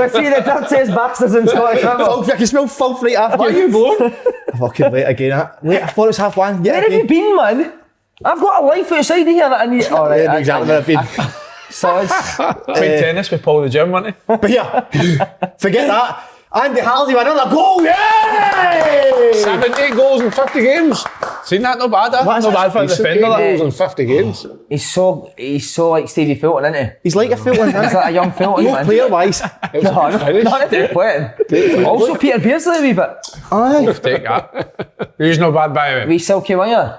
We're seeing the dirtiest bastards in Scottish football. I can smell filth right after. What are you blowing? Fucking late again. Wait, I thought it was half one. Where have you been, man? I've got a life outside of here that I need. Alright, Yeah, exactly where I've been. Soz. Played tennis with Paul the Gym, wasn't he? But yeah, forget that. Andy Harley with another goal. Yay! 70 goals in 50 games. Seen that? Not bad, What is Not that? bad for a He's defender. so That. good. Goals in 50 games. He's so like Stevie Fulton, isn't he? He's like a Fulton, He's isn't like a young Fulton, he? man. Player-wise. No, not a playing. Also Peter Beardsley a wee bit. Aye. Take that. He's not bad by the way. Wee silky winger.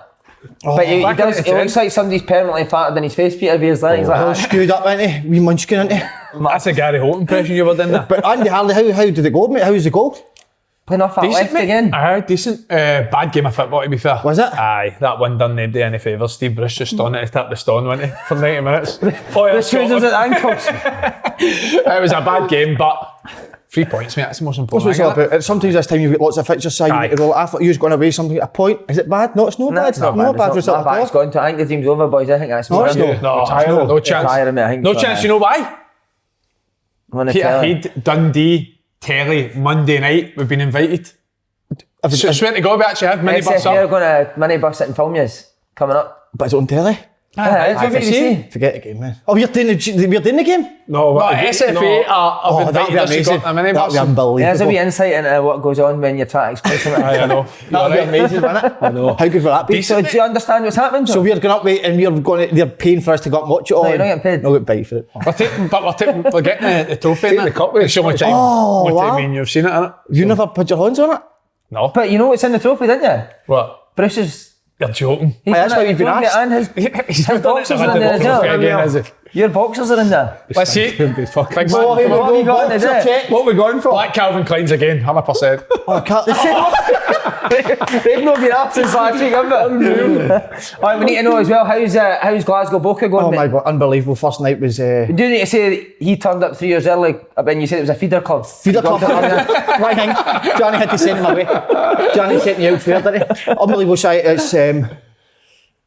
But he back in does. the He looks like somebody's permanently fatted in his face. Peter Beardsley. He's All like, screwed up, isn't he? Wee munchkin, isn't he? That's a Gary Holt impression you were doing there. But Andy Harley, how did it go, mate? How was the goal? playing off that left mate. again. Aye, decent. Bad game of football to be fair. Was it? Aye, that one done nobody any favours. Steve Bruce just on it, he tapped the stone, wasn't he, for 90 minutes. The trousers at the ankles. It was a bad game, but 3 points, mate, that's the most What's important it's all about? Sometimes this time you've got lots of fixtures, so Aye. you roll. I thought you was going away something a point. Is it bad? No, it's not bad. It's not no bad It's result not at bad. It's all. gone to. I think the team's over, boys. I think that's No, it's more. not. No, It's no chance. Tiring, mate, I think No so, chance, mate. you know why? Peterhead, Dundee, Terry, Monday night, we've been invited. I swear to God, we actually have minibus SPFL up. going to minibus it and film yous coming up. But it's on telly. Aye, Aye, it's see. Forget the game, man. Oh, you're doing the game? No, SFA are Oh, that'd invited be us to go amazing. to a That'd be minibus. unbelievable. There's a wee insight into what goes on when you're trying to explain something. Aye, I know. That'd be amazing, wouldn't it? I know. How good would that be? So do you understand what's happening? So John? we're going up, mate, and they're paying for us to go up and watch it all. No, you're not getting paid. No, get paid for it. We're getting the trophy in the cup. Show my time. Oh, What wow. do you mean? You've seen it, innit? You never put your hands on it? No. But you know what's in the trophy, didn't you? What? Bruce is. You're joking. He's That's done why it, we've been trophy asked. And his boxers are in there as well. Again, is it? Your boxers are in there. Let's see. Big man. What have you got in Boxer there? check. What are we going for? Black Calvin Klein's again, 100%. Oh, I can't. They've not been up since last week, have they? Alright, we need to know as well, how's Glasgow Boca going? Oh mate? my God, unbelievable. First night was... Do you need to say he turned up 3 years early when you said it was a feeder club? Feeder club. Right thing. Johnny had to send him away. Johnny sent me out there, didn't he? Unbelievable sight. It's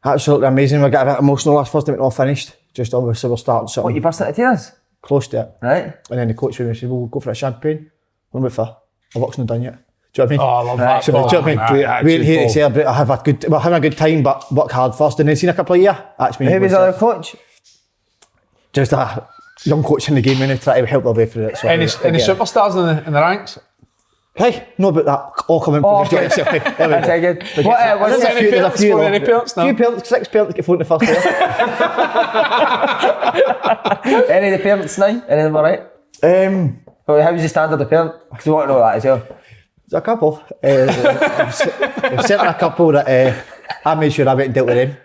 absolutely amazing. We got a bit emotional last first night, all finished. Just obviously we're starting something What, you burst into tears? close to it. Right. And then the coach said, we'll go for a champagne. What about for? Our work's not done yet. Do you know what I mean? Oh, I love that. So, do you know what I mean? Great We ain't here to attitude, celebrate. We're having a good time, but work hard first. And then seen a couple of years. That's me. Who was the other coach? Just a young coach in the game and try to help their way through it. So Any superstars in the ranks? Hey, no about that. All coming Oh, from okay. the There we go. That's very good. What was Is there it? any parents for any parents now? Few parents, 6 parents get phoned the first day. Any of the parents now? Any of them alright? Well, how's the standard of parent? Because we want to know that as well. There's a couple. There's certainly a couple that I made sure I went and dealt with them.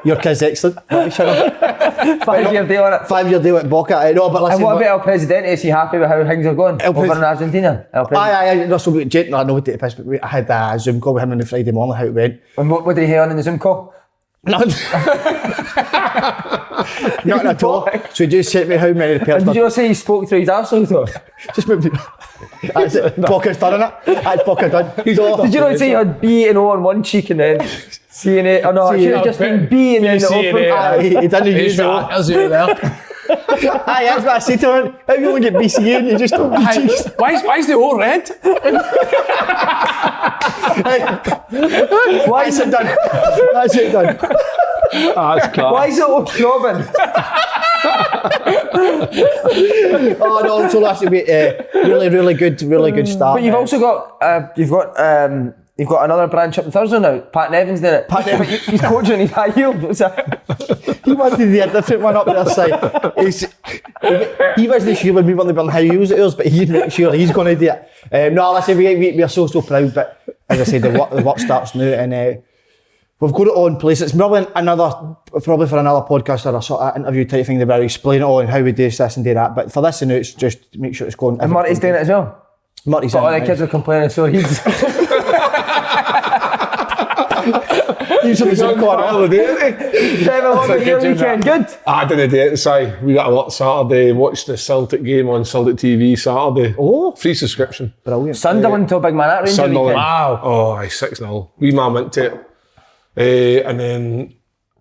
Your kid's excellent. 5-year deal on it. 5-year deal at Boca. No, but listen. And what about El Presidente? Is he happy with how things are going over in Argentina? El Presidente. Aye. No, so Jet, no, I know we take the piss, but I had a Zoom call with him on the Friday morning, how it went. And what did he hear on in the Zoom call? Nothing. Nothing at all. So he just said to me how many parents. Did you not say he spoke through his arsehole though? Just moved. That's it. Boca's done, innit? That's Boca done. So, Did you not say you had B and O on one cheek and then C and A? Oh no, it should have just been B and then the C and open. A. Aye, he didn't use the O. There's you there. Aye, that's what I said to him. How you only get BCA and you just don't be cheeks? Why is the O red? Why is it done? That's it done. That's class. Why is it all throbbing? Oh no, so last week, really good start. But you've also got you've got another branch up in Thursday now. Pat Nevin's doing it. Pat Nevin. He's coaching. He's high yield. What's that? He wanted the different one up the other side. He wasn't sure when we were on how he used it, but he's not sure he's going to do it. No, listen, we are so proud, but as I said, the work starts now, and we've got it all in place. It's probably for another podcast or a sort of interview type thing where we explain it all and how we do this and do that. But for this and now, it's just make sure it's going. And Marty's doing it as well. Marty's But all in, the kids are complaining, so he's. He's on the Zoom call. Trevor, what about your weekend? Good. I didn't do it, so we got a lot Saturday, watched the Celtic game on Celtic TV Saturday. Oh. Free subscription. Brilliant. Sunderland to a big man at Ranger Sunderland. weekend. Wow. Oh, aye, 6-0. Wee man went to it. And then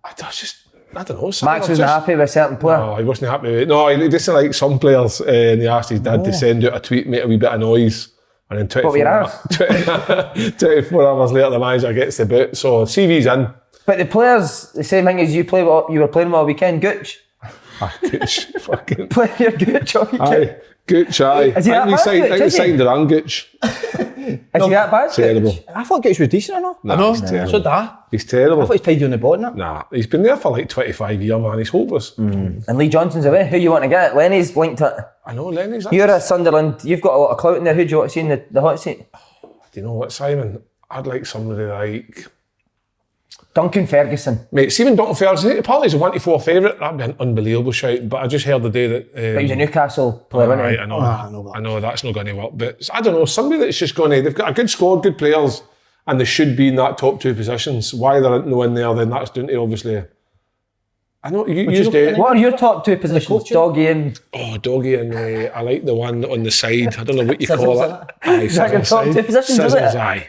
I was just I don't know. Max wasn't happy with a certain player. No, he wasn't happy with it. No, he just like some players, and he asked his dad to send out a tweet, make a wee bit of noise, and then 24 hours later, the manager gets the boot. So CV's in. But the players, the same thing as you were playing all weekend, Gooch. Gooch, fucking. Play your Gooch all weekend. Aye, Gooch, aye. Is he that bad, I think we signed around Gooch. Is he that bad? Terrible. I thought Gooch was decent, I Nah, he's terrible. So that. He's terrible. thought he was tidy on the ball, innit? Nah, he's been there for like 25 years, man. He's hopeless. And Lee Johnson's away. Who you want to get? Lenny's linked it. I know, Lenny's. You're a Sunderland. You've got a lot of clout in there. Who do you want to see in the hot seat? Do you know what, Simon? I'd like somebody like Duncan Ferguson. Mate, Stephen Duncan Ferguson, apparently he's a 1-4 favourite. That'd be an unbelievable shout. But I just heard the day that. But he's a Newcastle player, isn't he? Right, I know that's not going to work. But I don't know, somebody that's just going to. They've got a good squad, good players, and they should be in that top 2 positions. Why they're not in there, then that's down to obviously. I know you just do. What are your top 2 positions? Doggy and. Oh, Doggy and I like the one on the side. I don't know what you call it. Aye, Is that your top 2 positions? Is Scissors, it? aye.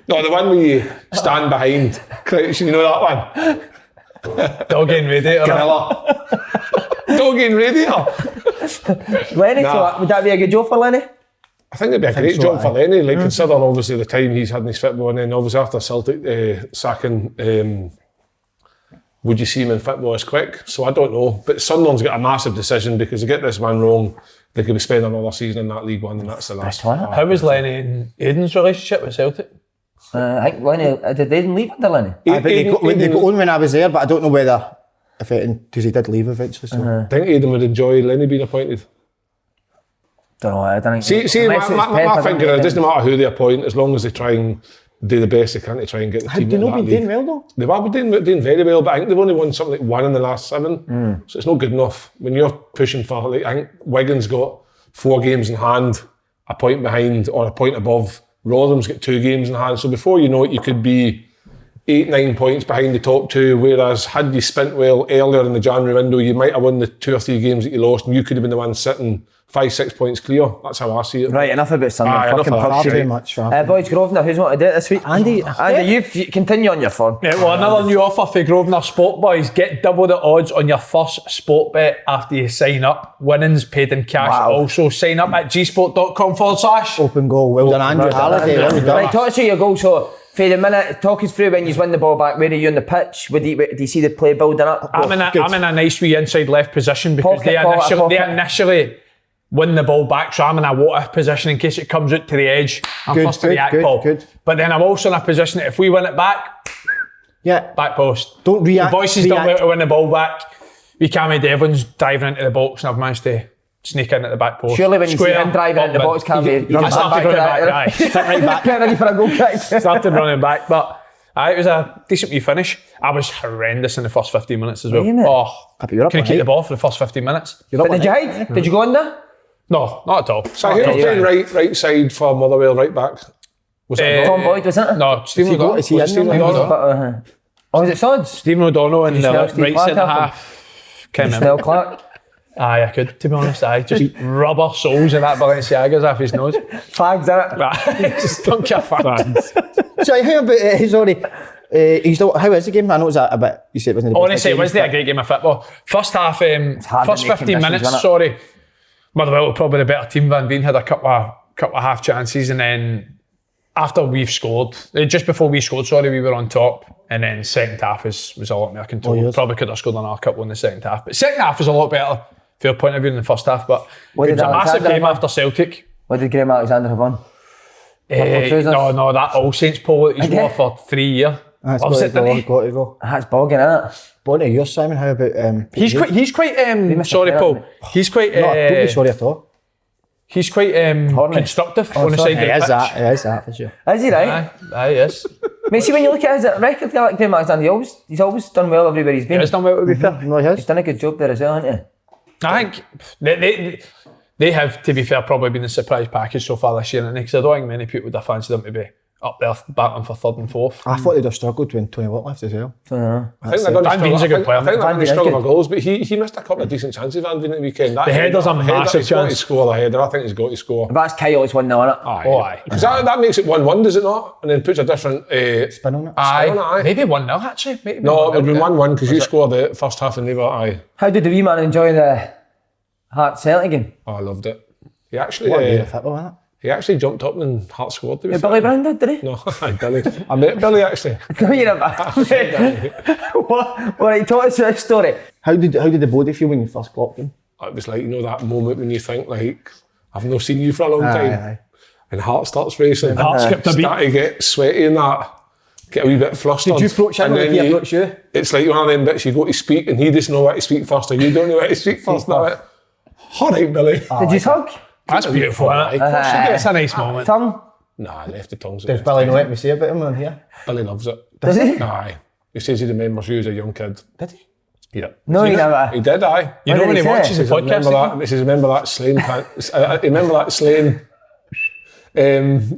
No, the one where you stand behind. Crouch, you know that one? Doggy and Radiator. Doggy and Radiator. Lenny, would that be a good job for Lenny? I think it'd be a great job for Lenny, like considering obviously the time he's had in his football, and then obviously after Celtic sacking, would you see him in football as quick? So I don't know, but Sunderland's got a massive decision because they get this man wrong, they could be spending another season in that League One, and that's the last one. How was Lenny and Aiden's relationship with Celtic? I think Lenny, did Aiden leave under Lenny? They got on when I was there, but I don't know whether, because he did leave eventually. So. I think Aiden would enjoy Lenny being appointed. Don't know, I don't think. See, my thinking is it doesn't matter who they appoint, as long as they try and do the best they can to try and get the team. They've not been doing well though. They've been doing very well, but I think they've only won something like 1 in the last 7, so it's not good enough. When you're pushing for, like, I think Wigan's got 4 games in hand, a point behind or a point above. Rotherham's got 2 games in hand, so before you know it, you could be 8-9 points behind the top 2. Whereas had you spent well earlier in the January window, you might have won the 2 or 3 games that you lost, and you could have been the one sitting 5-6 points clear. That's how I see it. Right, enough about Sunderland. Enough of that. Very much. Boys, Grosvenor, who's wanted to do it this week? Andy, you continue on your form. Yeah, well, another new offer for Grosvenor Sport Boys. Get double the odds on your first sport bet after you sign up. Winnings paid in cash. Wow. Also, sign up at gsport.com/. open goal. Well done, Andrew Halliday. Well done. Right, talk us through your goal. So, for the minute, talk us through when you win the ball back. Where are you on the pitch? Do you see the play building up? I'm in a nice wee inside left position because Pocket. they initially win the ball back, so I'm in a what if position in case it comes out to the edge. I'm first to react, Paul. But then I'm also in a position that if we win it back, back post. Don't react. The boys don't well to win the ball back. We can't make Devlin's driving into the box, and I've managed to sneak in at the back post. Surely when you see him driving into the box, can't be. I started running back. Start right back. Get ready for a goal kick. Started running back, but it was a decent wee finish. I was horrendous in the first 15 minutes as well. Couldn't keep the ball for the first 15 minutes. But did you hide? Did you go under? No, not at all. So who was playing right side for Motherwell, right back? Was that Tom Boyd, wasn't it? No, Stephen O'Donnell. Is he in Stephen there? O'Donnell. Was it Sods? Stephen O'Donnell in the Steve right Clark centre after? half. Can't Snell remember. Clark. Aye, I could, to be honest. Just rubber soles of that Balenciagas off his nose. Fags, innit? Just don't care fags. So how about how is the game? I know it's a bit. You said it wasn't. Honestly, it wasn't a great game of football. First half, first 15 minutes. Sorry, Motherwell were probably the better team. Van Veen had a couple of half chances, and then after we've scored, just before we scored, we were on top, and then second half was a lot more controlled. Probably could have scored another couple in the second half, but second half was a lot better from your point of view than the first half. But it was a massive game after Celtic. What did Graham Alexander have on? No, that All Saints polo that he's wore for 3 years. That's Loves it, doesn't he? got to go. That's bogging, innit? Bonnie, yours, Simon. How about He's quite sorry, Paul. He's quite No, don't be sorry at all. He's quite constructive on the side of the pitch. He is that for sure. Is he right? Aye, yes. Mate, see when you look at his record, like Graham Alexander, he's always done well everywhere he's been. He's done well, to be fair. No, he has. He's done a good job there as well, hasn't he? I think they have, to be fair, probably been the surprise package so far this year, because I don't think many people would have fancied them to be up there battling for third and fourth. I thought they'd have struggled when Tony Watt left as well. I think they're going to Van Veen's a good player. I think they're Van going to Veen is struggle good. for goals, but he missed a couple of decent chances, Van Veen, at the weekend. The header's a massive he's got to chance. score the header. I think he's got to score. If that's Kyle, it's 1-0, innit? Aye. Because that makes it 1-1, does it not? And then puts a different... Spin on it. Aye. Maybe 1-0 actually. Maybe No, it would 1-0, be yeah. 1-1 because you scored the first half and they were... Aye. How did the wee man enjoy the Hearts Celtic game? Oh, I loved it. He actually... What a year of football, isn't it? He actually jumped up and Hart scored. Yeah, Billy Brown did he? No, Billy. I met Billy actually. No, you never. What? Right, talk us through this story. How did the body feel when you first clocked him? It was like, you know, that moment when you think like, I've not seen you for a long time. Aye. And heart starts racing. Heart skipped a beat. Start to get sweaty and that. Get a wee bit flustered. Did you approach him And or then did he approach you? It's like one of them bits you go to speak and he doesn't know how to speak first or you don't know how to speak first. All right, Billy. Did you hug? That's beautiful. Aye, Isn't of course it? you It's a nice moment. Tongue? Nah, I left the tongues. Does Billy know what we say about him on here? Billy loves it. Does he? Aye. He says he remembers you as a young kid. Did he? Yeah. No, he never. He did, aye. You know What when did he he say? watches the podcast? He says, remember that slaying remember that slaying.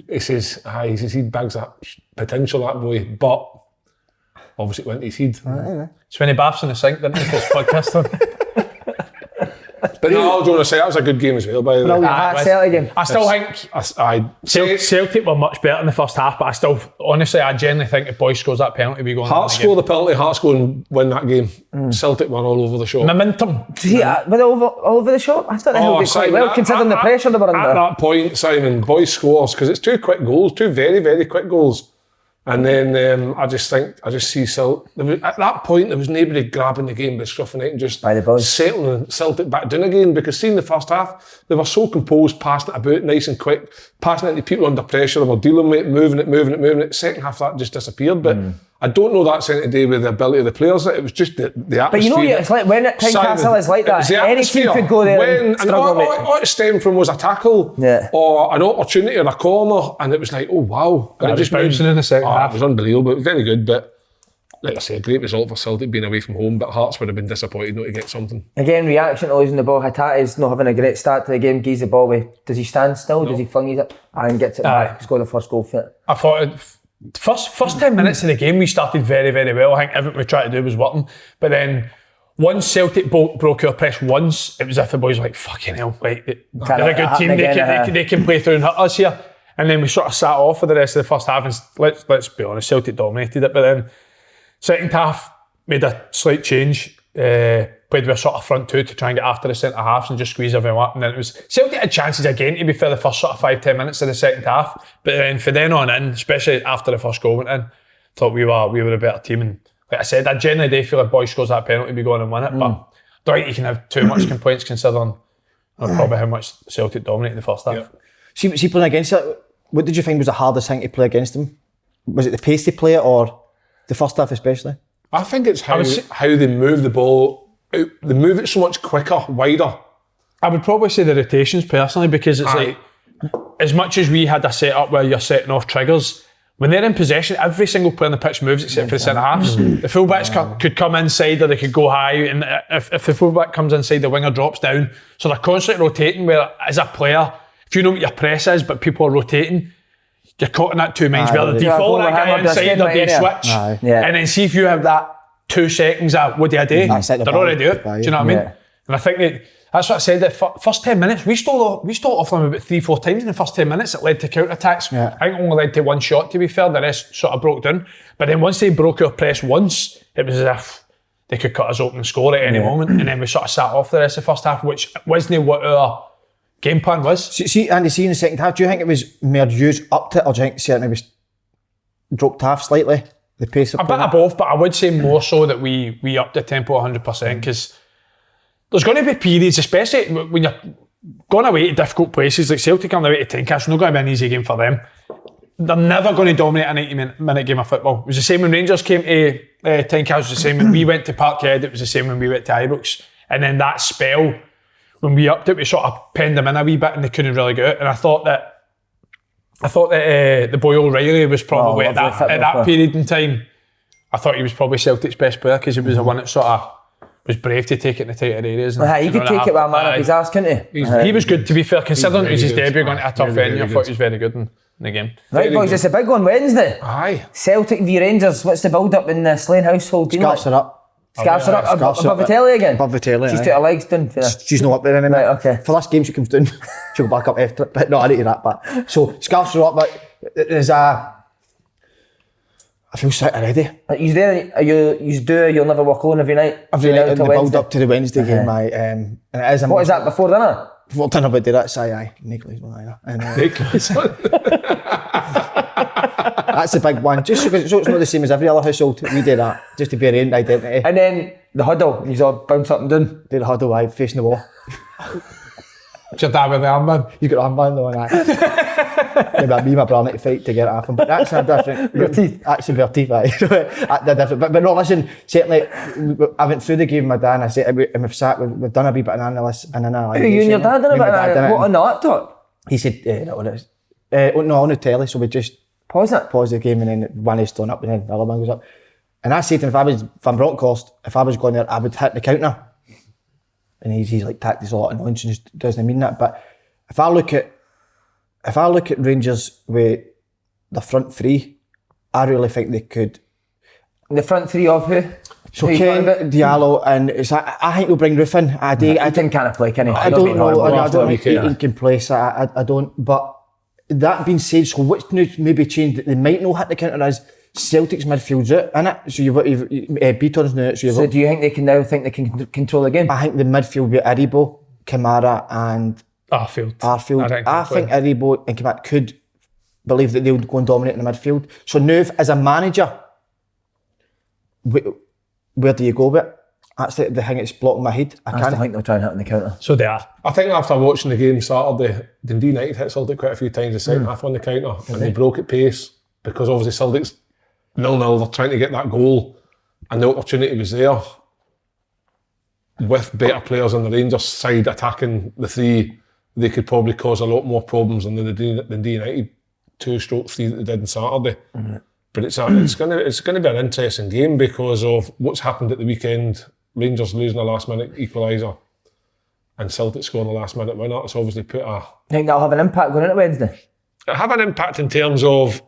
He says, he bags that potential, that boy, but obviously it went to his head. It's when he baths in the sink, didn't he? This podcast. But no, I was going to say, that was a good game as well, by the way. Brilliant Aye, Hearts it was. Celtic game. I still think Celtic Celtic were much better in the first half, but I still, honestly, I genuinely think if Boy scores that penalty, we go on. Hearts score the penalty, Hearts go and win that game. Celtic were all over the shop. Momentum. See, were they all over the shop? I thought they held it quite Simon, well, considering the pressure they were At under. that point, Simon, Boy scores, because it's two quick goals, two very, very quick goals. And then I just see Celtic. At that point, there was nobody grabbing the game by the scruff of the neck and just By the buzz. settling Celtic back down again. Because seeing the first half, they were so composed, passing it about nice and quick, passing it into people under pressure. They were dealing with it, moving it. Second half, that just disappeared. But I don't know that's anything to do with the ability of the players. It was just the atmosphere. But you know, it's like when at Tynecastle is like that. Any team could go there and struggle with it. All it stemmed from was a tackle or an opportunity or a corner, and it was like, oh wow. And It was bouncing in the second half. It was unbelievable. It was very good, but like I say, a great result for Celtic being away from home, but Hearts would have been disappointed not to get something. Again, reaction to losing the ball. Hatata's not having a great start to the game. Gives the ball away. Does he stand still? No. Does he fling it? And gets it back. Score the first goal for it. I thought first 10 minutes of the game we started very, very well. I think everything we tried to do was working. But then once Celtic broke our press once, it was as if the boys were like, fucking hell, like, they're a good team, they can play through and hurt us here. And then we sort of sat off for the rest of the first half and let's be honest, Celtic dominated it. But then second half made a slight change, played with a sort of front two to try and get after the centre halves and just squeeze everyone up. And then it was Celtic had chances again, to be fair, the first sort of 5-10 minutes of the second half. But then for then on in, especially after the first goal went in, thought we were a better team. And like I said, I genuinely do feel if Boy scores that penalty, we go on and win it. But I don't think you can have too much complaints considering probably how much Celtic dominated the first half. Yeah. See playing against it, what did you think was the hardest thing to play against them? Was it the pace they play it or the first half especially? I think it's how they move the ball out. They move it so much quicker, wider. I would probably say the rotations personally, because it's like, as much as we had a setup where you're setting off triggers, when they're in possession, every single player on the pitch moves except for the centre halves. The fullbacks could come inside or they could go high, and if the fullback comes inside, the winger drops down. So they're constantly rotating, where as a player, if you know what your press is, but people are rotating, you're caught in that two minds where the default that guy inside or they switch. And then see if you have that 2 seconds of what do I do? They're already do it. Do you know what I mean? And I think that's what I said, that first 10 minutes, we stole off them about 3-4 times in the first 10 minutes. It led to counter-attacks. I think only led to one shot, to be fair. The rest sort of broke down. But then once they broke our press once, it was as if they could cut us open and score at any moment. And then we sort of sat off the rest of the first half, which wasn't what our game plan was. See, Andy, in the second half, do you think it was more used up to it, or do you think it maybe dropped half slightly? The pace of a bit of both, but I would say more so that we upped the tempo 100%, because there's going to be periods, especially when you're going away to difficult places like Celtic on the way to Tynecastle. It's not going to be an easy game for them. They're never going to dominate a 90-minute game of football. It was the same when Rangers came to Tynecastle. It was the same when we went to Parkhead. It was the same when we went to Ibrox. And then that spell, when we upped it, we sort of penned them in a wee bit and they couldn't really get out. And I thought that the boy O'Reilly was probably at that period in time, I thought he was probably Celtic's best player, because he was the one that sort of was brave to take it in the tighter areas. He could take it with a man up his arse, couldn't he? He was good, to be fair, considering it was his debut going to a tough venue. I thought he was very good. And in the game. Right, Very boys, good. it's a big one Wednesday. Aye. Celtic v Rangers. What's the build-up in the Slane household? Do you know Scarfs are up. Scarfs are up Scarfs above are the up. telly again? Above the telly, She's aye. took her legs down for this. She's not up there anymore. Right, okay. For this game, she comes down. She'll go back up after it. But no, I need to that. But so scarves are up. But there's a. I feel sick already. You there? You'll never walk alone every night. Every night in the build Wednesday? up to the Wednesday game, and it is. What is that before dinner? Before dinner, but do that. Aye, Nicholas one either. And that's the big one. Just so it's not the same as every other household. We do that just to be our own identity. And then the huddle. You all bounce up and down. Do the huddle, aye, facing the wall. What's your dad with the armband? You got an armband on that. Yeah, me and my brother need to fight to get it off him. But that's a different. Your teeth. Actually, their teeth, aye. They're different. But no, listen, certainly, I went through the game with my dad and I said, and we've done a wee bit of analysis and analysis. You and your dad done a bit of that? What, on the laptop? He said, no, it is. No, on the telly, so we just Pause it. pause the game and then one is thrown up and then the other one goes up. And I said to him, if I'm Bronckhorst, if I was going there, I would hit the counter. And he's like, tactics a lot of nonsense, doesn't mean that. But if I look at Rangers with the front three, I really think they could. The front three of who? So Who you Ken, talking about? Diallo, and I think they'll bring Roof in. I Ethan can't play, can he? I don't know. I don't think Weekend. Ethan can play, so I don't. But that being said, so what's now maybe changed that they might not hit the counter is Celtic's midfield's out, innit? So you've Beaton's now out. So do you think they can control the game? I think the midfield with Aribo, Kamara and Arfield. I think Aribo and Kamara could believe that they would go and dominate in the midfield. So now, as a manager, where do you go with it? That's the thing that's blocking my head. I still think they'll try and hit on the counter. So they are. I think after watching the game Saturday, Dundee United hit Celtic quite a few times the second half on the counter and they broke at pace because obviously Celtic's 0-0, they're trying to get that goal and the opportunity was there with better players on the Rangers side attacking the three. They could probably cause a lot more problems than the Dundee United 2/3 that they did on Saturday. But it's going to be an interesting game because of what's happened at the weekend. Rangers losing a last minute equaliser and Celtic scoring a last minute winner. It's obviously put I think that'll have an impact going into Wednesday. have an impact in terms of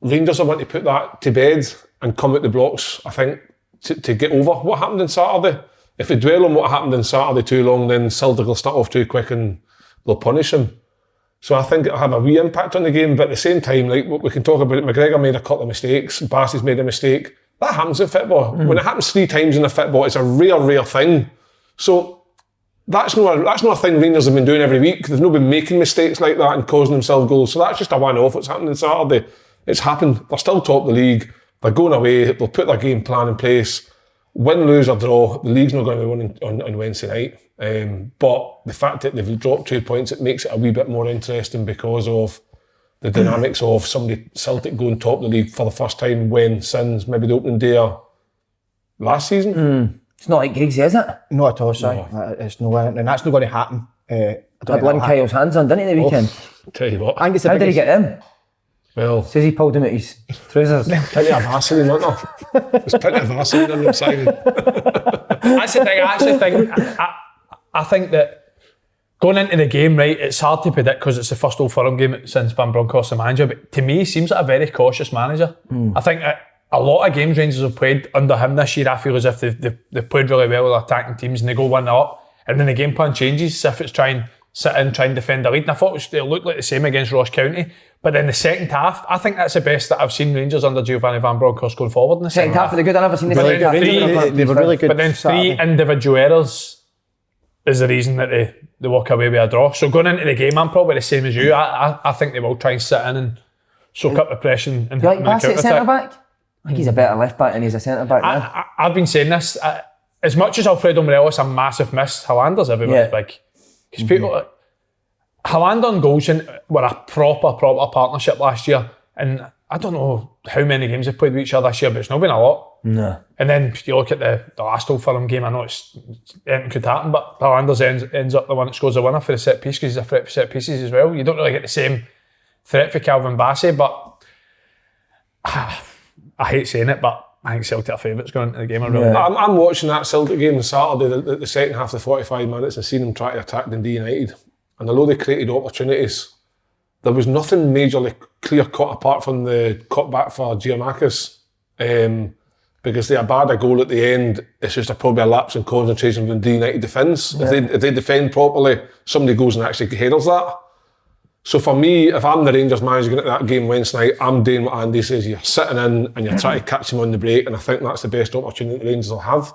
Rangers are wanting to put that to bed and come out the blocks, I think, to get over what happened on Saturday. If they dwell on what happened on Saturday too long, then Celtic will start off too quick and they'll punish them. So I think it'll have a wee impact on the game, but at the same time, like we can talk about it, McGregor made a couple of mistakes, Bassey's made a mistake. That happens in football. When it happens 3 times in a football, it's a rare thing. So that's not a thing Rangers have been doing every week. They've not been making mistakes like that and causing themselves goals. So that's just a one-off. What's happened on Saturday? It's happened. They're still top of the league. They're going away. They'll put their game plan in place. Win, lose or draw, the league's not going to be won on Wednesday night. But the fact that they've dropped 2 points, it makes it a wee bit more interesting because of the dynamics of somebody Celtic going top of the league for the first time since maybe the opening day last season. It's not like Giggsy, is it? Not at all, sorry. It's no, and that's not going to happen. Had Lynn Kyle's hands on, didn't he, the weekend? Tell you what. I think it's the How did he biggest- get them? Well, Says he pulled him out his trousers. plenty of Vaseline, wasn't there? There's plenty of Vaseline on them side. That's the thing. I actually think I think that going into the game, right, it's hard to predict because it's the first Old Firm game since Van Bronckhorst the manager. But to me, he seems like a very cautious manager. I think a lot of games Rangers have played under him this year, I feel as if they've played really well with attacking teams and they go 1-0 up, and then the game plan changes as if it's try and sit in, try and defend the lead. And I thought it looked like the same against Ross County. But then the second half, I think that's the best that I've seen Rangers under Giovanni Van Bronckhorst going forward in the Second half of the good, I've never seen the Really second half. good. They were really good. But then 3 Saturday. individual errors is the reason that they walk away with a draw. So going into the game, I'm probably the same as you. I think they will try and sit in and soak up the pressure and Do you like hit them in the Bassett counter-attack. centre back? I think he's a better left back than he's a centre back now. I've been saying this, as much as Alfredo Morelos a massive miss, Hollander's everybody's big. Because people, Hollander and Goldson were a proper partnership last year, and I don't know how many games they've played with each other this year, but it's not been a lot. No. And then you look at the last Old Firm game, I know anything could happen, but Hollander's ends up the one that scores the winner for the set piece because he's a threat for set pieces as well. You don't really get the same threat for Calvin Bassey, but I hate saying it, but I think Celtic are favourites going into the game. I'm watching that Celtic game on Saturday, the second half of the 45 minutes, and seeing them try to attack Dundee United. And although they created opportunities, there was nothing majorly clear cut apart from the cutback for Giamakis. Because they had a goal at the end, it's just probably a lapse in concentration from the United defence. Yeah. If they defend properly, somebody goes and actually headers that. So for me, if I'm the Rangers manager going into that game Wednesday night, I'm doing what Andy says. You're sitting in and you're trying to catch him on the break, and I think that's the best opportunity the Rangers will have.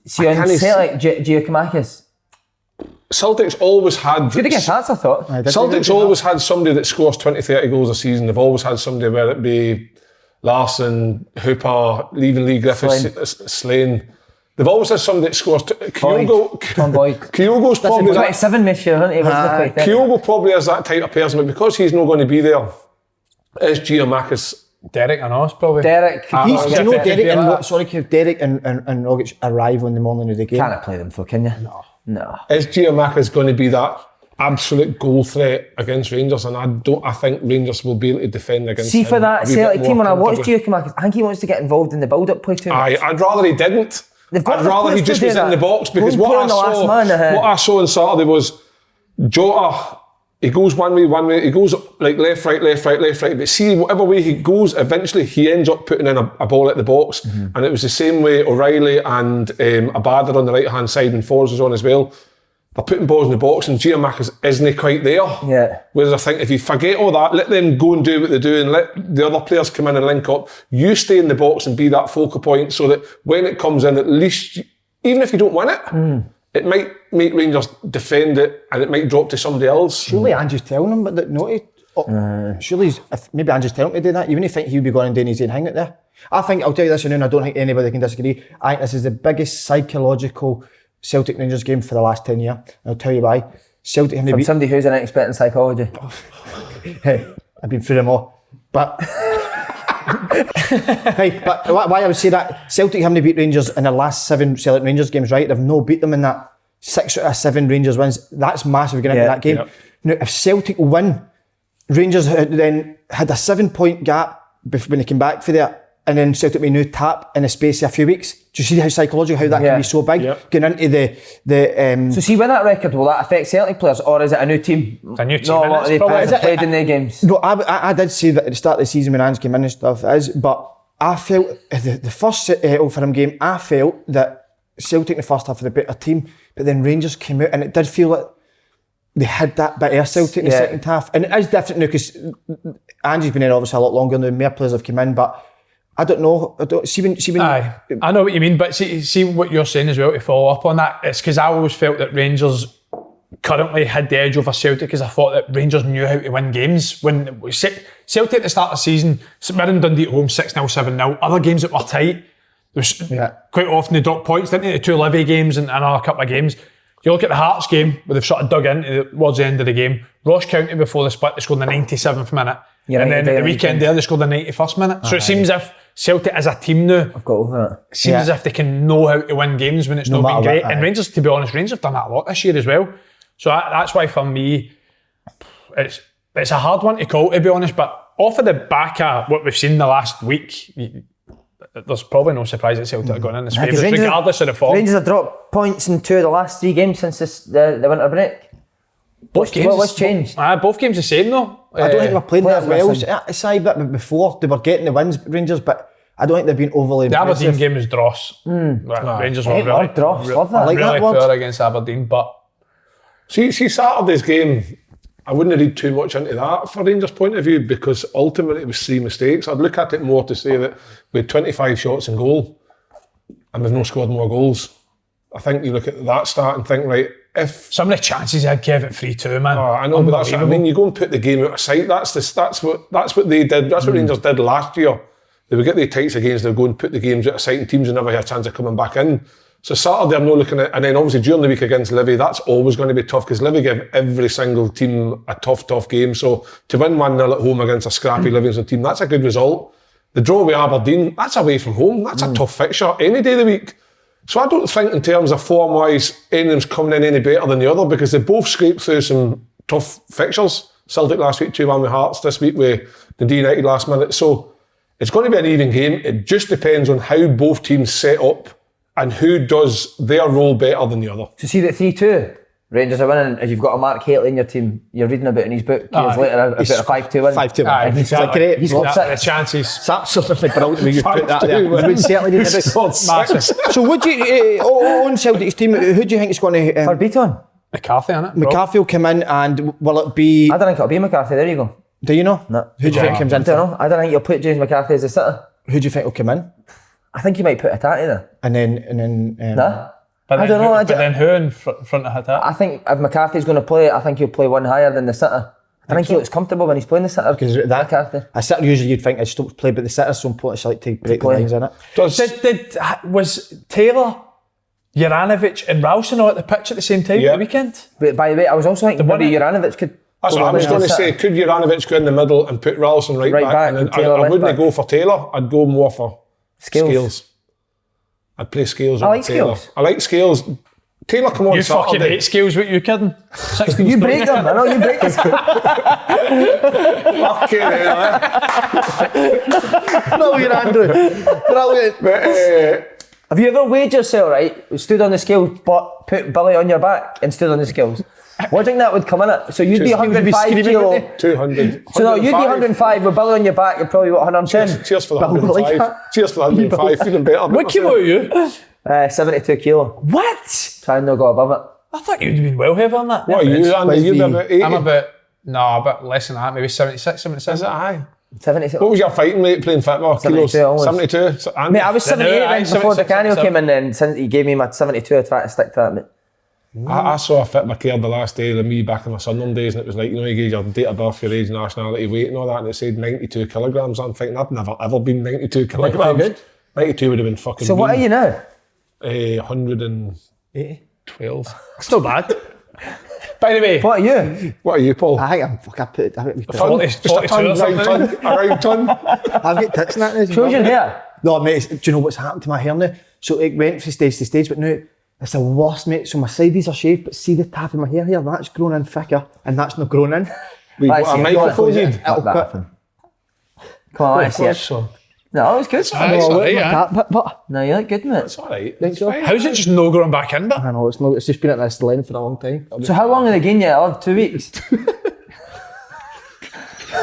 See, on Celtic, Giamakis. Celtic's always had... Good against Hearts, I thought. Celtic's always had somebody that scores 20, 30 goals a season. They've always had somebody, whether it be Larson, Hooper, even Lee Griffiths, Slane. They've always had somebody that scores... Kyogo's probably... 27 this year, hasn't he? Kyogo probably is that type of person, but because he's not going to be there, it's Giamakis. Derek and us, probably. Derek. Do you know Derek and Rogic arrive on the morning of the game? Can't play them for, can you? No. Is Giamakis going to be that absolute goal threat against Rangers? And I think Rangers will be able to defend against him. See, for that Celtic team, when I watched Giamakis, I think he wants to get involved in the build-up play too much. I'd rather he didn't. I'd rather he just was in the box, because what I saw on Saturday was Jota, he goes one way, he goes like left, right, but see, whatever way he goes, eventually he ends up putting in a ball at the box. And it was the same way O'Reilly and Abada on the right hand side when Forrest was on as well. They're putting balls in the box and Giamakis isn't quite there. Yeah. Whereas I think if you forget all that, let them go and do what they do and let the other players come in and link up, you stay in the box and be that focal point, so that when it comes in, at least, even if you don't win it, it might make Rangers defend it and it might drop to somebody else. Surely Andrew's telling him, but surely maybe Andrew's telling him to do that. You wouldn't think he would be going and doing his own hang it there. I think, I'll tell you this, and I don't think anybody can disagree. I think this is the biggest psychological Celtic Rangers game for the last 10 years. I'll tell you why. Celtic have From somebody who's an expert in psychology. Hey, I've been through them all. But hey, but why I would say that, Celtic haven't beat Rangers in the last 7 Celtic Rangers games, right? They've no beat them in that 6 out of 7 Rangers wins. That's massive going into that game. Yep. Now, if Celtic win, Rangers then had a 7-point gap when they came back for that, and then Celtic made a new tap in the space of a few weeks. Do you see how psychological, how that can be so big? Yep. Going into the So see, with that record, will that affect Celtic players, or is it a new team? It's a new team. Not a lot of the players have played in their games. No, I did say that at the start of the season when Ange came in and stuff, but I felt the first Old Firm game, I felt that Celtic in the first half were the better team, but then Rangers came out and it did feel like they had that bit of Celtic in the second half. And it is different now because Ange's been in obviously a lot longer now, more players have come in, but I don't know. I know what you mean, but see what you're saying as well, to follow up on that. It's because I always felt that Rangers currently had the edge over Celtic, because I thought that Rangers knew how to win games. When Celtic at the start of the season, Mirren Dundee at home 6-0, 7-0, other games that were tight, quite often they dropped points, didn't they? The 2 Livy games and another couple of games. You look at the Hearts game, where they've sort of dug in towards the end of the game. Ross County before the split, they scored in the 97th minute. And then at the weekend there, they scored in the 91st minute. So it seems if Celtic as a team now, I've got over it. Seems as if they can know how to win games when it's not been great. And Rangers, to be honest, Rangers have done that a lot this year as well. So that's why for me, it's a hard one to call, to be honest. But off of the back of what we've seen the last week, there's probably no surprise that Celtic have gone in as favourites, regardless of the form. Rangers have dropped points in 2 of the last 3 games since the winter break. Both games. What's changed? Both games the same though. I don't think we're playing that well. Aside but before, they were getting the wins, Rangers, but I don't think they've been overly impressive. The Aberdeen game was dross. Rangers were really dross. Love that. I like really that word. poor against Aberdeen, but see Saturday's game, I wouldn't read too much into that for Rangers' point of view, because ultimately it was 3 mistakes. I'd look at it more to say that we had 25 shots in goal and we've not scored more goals. I think you look at that stat and think, right, if some of the chances I gave it 3-2, man. I know, but that's what I mean. You go and put the game out of sight. That's what they did. That's what Rangers did last year. They would get the tights against, they'd go and put the games out of sight, and teams would never have a chance of coming back in. So Saturday, I'm not looking at, and then obviously during the week against Livy, that's always going to be tough, because Livy give every single team a tough game. So to win 1-0 at home against a scrappy Livingston team, that's a good result. The draw with Aberdeen, that's away from home. That's a tough fixture any day of the week. So I don't think in terms of form-wise, any of them's coming in any better than the other, because they both scraped through some tough fixtures. Celtic last week, 2-1 with Hearts, this week with the United last minute. So it's going to be an even game. It just depends on how both teams set up and who does their role better than the other. So see that 3-2, Rangers are winning. If you've got a Mark Hateley in your team, you're reading about in his book years later about a 5-2 win. 5-2 Aye, win. It's exactly. like great. He's got The 6. chances. It's absolutely brilliant when you put that there. 5-2 We certainly need to do. Massive. So would you, on Celtic's team, who do you think is going to... For Beaton. McCarthy, innit? McCarthy will come in, and will it be... I don't think it'll be McCarthy. There you go. Do you know? No. Who do you think comes I in? don't know. I don't think you'll put James McCarthy as a sitter. Who do you think will come in? I think you might put Hatate there. And then... Nah. But I don't know. But then who in front of Hatate? I think if McCarthy's going to play, I think he'll play one higher than the sitter. I think he looks comfortable when he's playing the sitter. Because that McCarthy. a sitter usually you'd think I'd still play, but the sitter's so important. It's like to break the play. lines in it. Was Taylor, Juranovic and Ralston all at the pitch at the same time at the weekend? But by the way, I was also thinking maybe one- Juranovic could. That's what I was going to say. Could Juranovic go in the middle and put Ralston right back? And then Taylor I left wouldn't back. go for Taylor. I'd go more for Scales. I'd play Scales. I over like Taylor. Scales. I like Scales. Taylor, come on You fucking Saturday. hate Scales, what you kidding? 16 You stone. break them. I know you break them. Fucking hell, eh? Brilliant, Andrew. Brilliant. But, Have you ever weighed yourself, right? Stood on the scales, but put Billy on your back and stood on the scales? What do you think that would come in at? So you'd be 105 kilo. 200. So no, you'd be 105 with Billy on your back. You're probably what, 110? Cheers for the But I like 105. that. Cheers for the 105. Feeling better. What kilo are you? 72 kilo. What? Try and not go above it. I thought you'd have been well heavy on that. What are you, Andy? You're about 80. I'm about a bit less than that, maybe 76, 77. Is it high? 76. What was your fighting weight playing football? 72 always. 72? Andy? Mate, I was 78 aye, then before 76, Canio 77. came in, and since he gave me my 72, I tried to stick to that. Mate. I saw a fit my care the last day of me back in my Sunderland days, and it was like, you know, you gave your date of birth, your age, nationality, weight and all that, and it said 92 kilograms. I'm thinking, I've never ever been 92 kilograms. good. 92 would have been fucking So what are you now? 112. It's not bad. By the way, What are you? What are you, Paul? I think I'm fuck. I put. I Ton? 40, Just a 42 ton, or round something. ton, a round ton. I've got tits in that. now. Shows your hair. No, mate. Do you know what's happened to my hair now? So it went from stage to stage, but now it's the worst, mate. So my sides are shaved, but see the top of my hair here, that's grown in thicker, and that's not grown in. We Right, got a see, microphone. go on. It'll cut. Come on, I see it. So, No, it was good. Aye, it's alright, yeah. But No, you look good, mate. it's alright. Think so? How's it just no growing back in, but? I know it's not. It's just been at this line for a long time. So how long are they getting you? I love 2 weeks.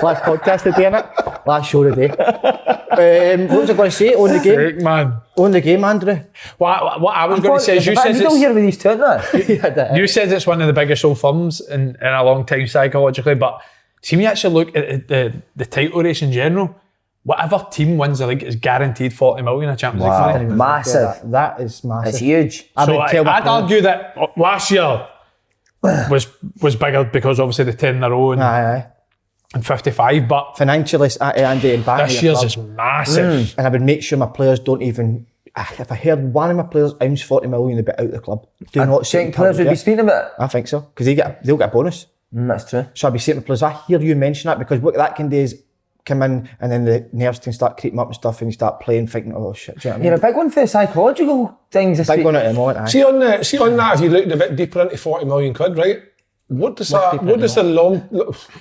Last podcast today, innit? Last show today. What was I going to say on the game? Freak, man. On the game, Andrew. What I was going to say is you said still here with these two, now. you said it's one of the biggest old firms in a long time psychologically, but see when you actually look at the title race in general, whatever team wins the league is guaranteed 40 million in Champions League money. Massive. That is massive. It's huge. So would tell my I'd players- argue that last year was bigger because obviously the 10 in a row Aye. and 55, but Financially, Andy and back. this year's is massive. And I would make sure my players don't even. If I heard one of my players ounce 40 million, they'd be out of the club. Do not Do you think players would be speaking about it? I think so, because they'll get a bonus. That's true. So I'd be saying to players, I hear you mention that, because what that can do is come in and then the nerves can start creeping up and stuff, and you start playing thinking, oh shit, do you know what I mean? You're a big one for the psychological things this Big week. one at the moment, aye. See on that, if you looked a bit deeper into 40 million quid, right? What does the long,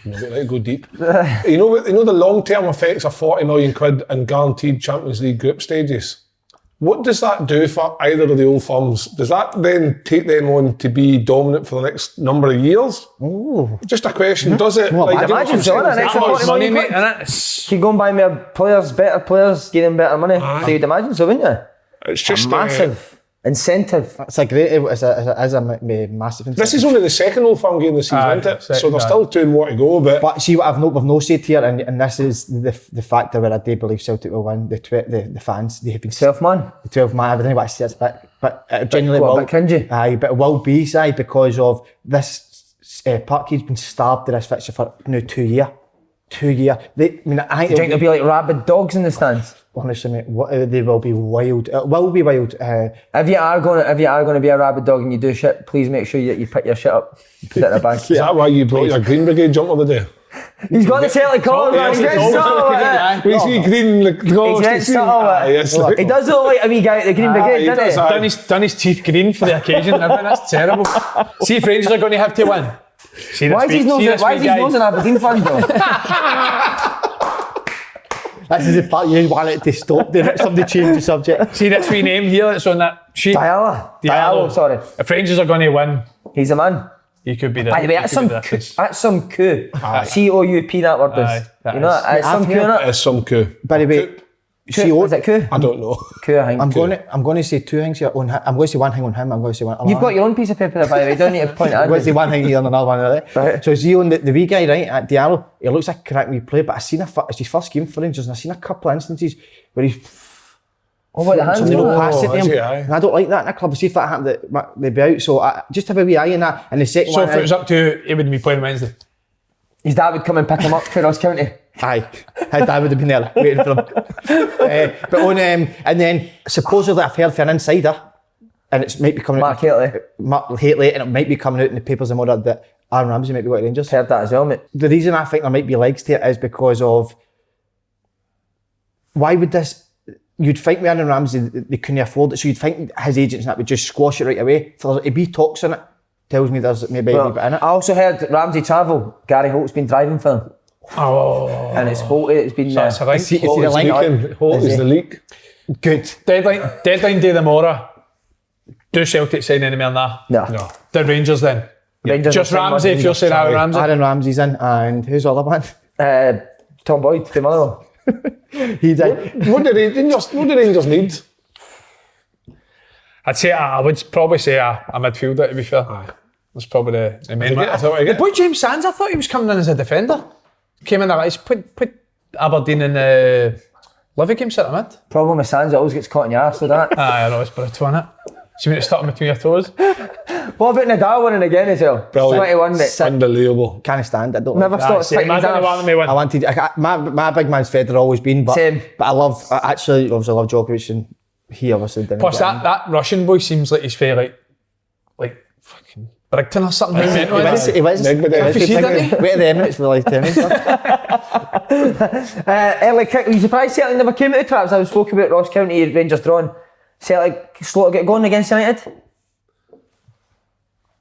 let it go deep. you know the long-term effects of 40 million quid and guaranteed Champions League group stages? What does that do for either of the old firms? Does that then take them on to be dominant for the next number of years? Ooh. Just a question, does it? Well, I'd imagine so, innit? That Extra much 40 money, million mate, quid. innit? Keep going buy me better players, give them better money. So you'd imagine so, wouldn't you? It's just Massive incentive. It's a great, it's a massive incentive. This is only the second Old Firm game this season, Aye, isn't it? So second, there's aye. still 2 more to go, but But see what we've no said here, and this is the factor where I do believe Celtic will win. The fans, they have been 12 man. the 12 man. I don't know what I say, but it genuinely What, will. a bit cringy? Aye, but it will be side because of this. Parkhead's been starved of this fixture for now 2 years. 2 years. I think Do you think there'll be like rabid dogs in the stands? honestly, mate, they will be wild. It will be wild. If you are going to be a rabid dog and you do shit, please make sure you pick your shit up, put it in a bag. is that why you brought your Green Brigade jumper today? He's got the Celtic colours on. He's getting subtle with it. We see green, like, He's getting subtle with it. He does look like a wee guy at the Green Brigade, he doesn't does, he? aye. Done his teeth green for the occasion. I think that's terrible. See if Rangers are going to have to win. See Why is his nose in Aberdeen fans though? This is the part you wanted to stop doing it. Somebody change the subject. See this wee name here that's on that sheet? Diallo, sorry. If Rangers are going to win, He's a man. He could be the. By the way, that's some coup. C-O-U-P, that word is. That You know, is. it's some coup, It innit? is some coup. By the way, Is it coup? I don't know. Coup, I think. I'm going to say two things here. I'm going to say one thing on him. I'm going to say one. You've got your own piece of paper there, by the way. You don't need to point it out. I'm going to say one thing here and another one there. Right. So see on the wee guy, right, at Diallo, he looks like a correct wee player, but I seen it's his first game for Rangers, and I seen a couple of instances where he's Oh, what the hands? somebody don't pass it to is him, he, aye? and I don't like that in a club. See if that happened, they'd be out. So I just have a wee eye on that. And the second So one, if it was up to, he would be playing Wednesday. His dad would come and pick him up for Ross County. aye, his dad would have been there waiting for him. But on and then supposedly I've heard for an insider, and it might be coming Mark out. Mark Haley, and it might be coming out in the papers and all that Aaron Ramsey might be going to Rangers. Heard that as well, mate. The reason I think there might be legs to it is because of why would this? You'd think with Aaron Ramsey they couldn't afford it, so you'd think his agents and that would just squash it right away. For there to be talks in it, tells me there's maybe a wee bit in it. I also heard Ramsey travel. Gary Holt's been driving for him. Oh. And it's Holt, it's been... That's a link. Is he Holt the is link? leaking. Holt is the leak. Good. Deadline day tomorrow. Do Celtic sign any more than that? No. The Rangers then? Rangers Just will sign Ramsey if one. you're saying Aaron Ramsey? Aaron Ramsey's in, and who's the other one? Tom Boyd, the Motherwell. He's in. What do Rangers need? I'd say I would probably say a midfielder, to be fair. Aye. That's probably the main one. I thought I The get. boy James Sands, I thought he was coming in as a defender. Came in, he's put Aberdeen in the Livy game set mid. Problem with Sands, it always gets caught in your arse with that. Aye, I know, it's brutal, innit? So you mean to start him between your toes? What about Nadal winning again as well? Brilliant. 21, mate. Unbelievable. Can't stand. I don't Never like stop that. sticking his Imagine he arse. wanted me win. I wanted. My big man's Federer always been, but Same. But I actually obviously love Djokovic, and he obviously didn't. Plus get in. that Russian boy seems like he's fair like fucking Brigton or something. He was. Medvedev. If you see that, Wait at the Emirates for like 10 minutes. Early kick. Were you surprised Celtic never came out of traps? I spoke about Ross County, Rangers drawn. Celtic slow to get going against United.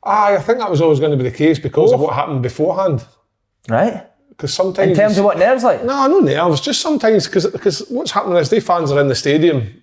I think that was always going to be the case because of what happened beforehand. Right. Because sometimes In terms of what nerves like? No nerves. Just sometimes because what's happening is the fans are in the stadium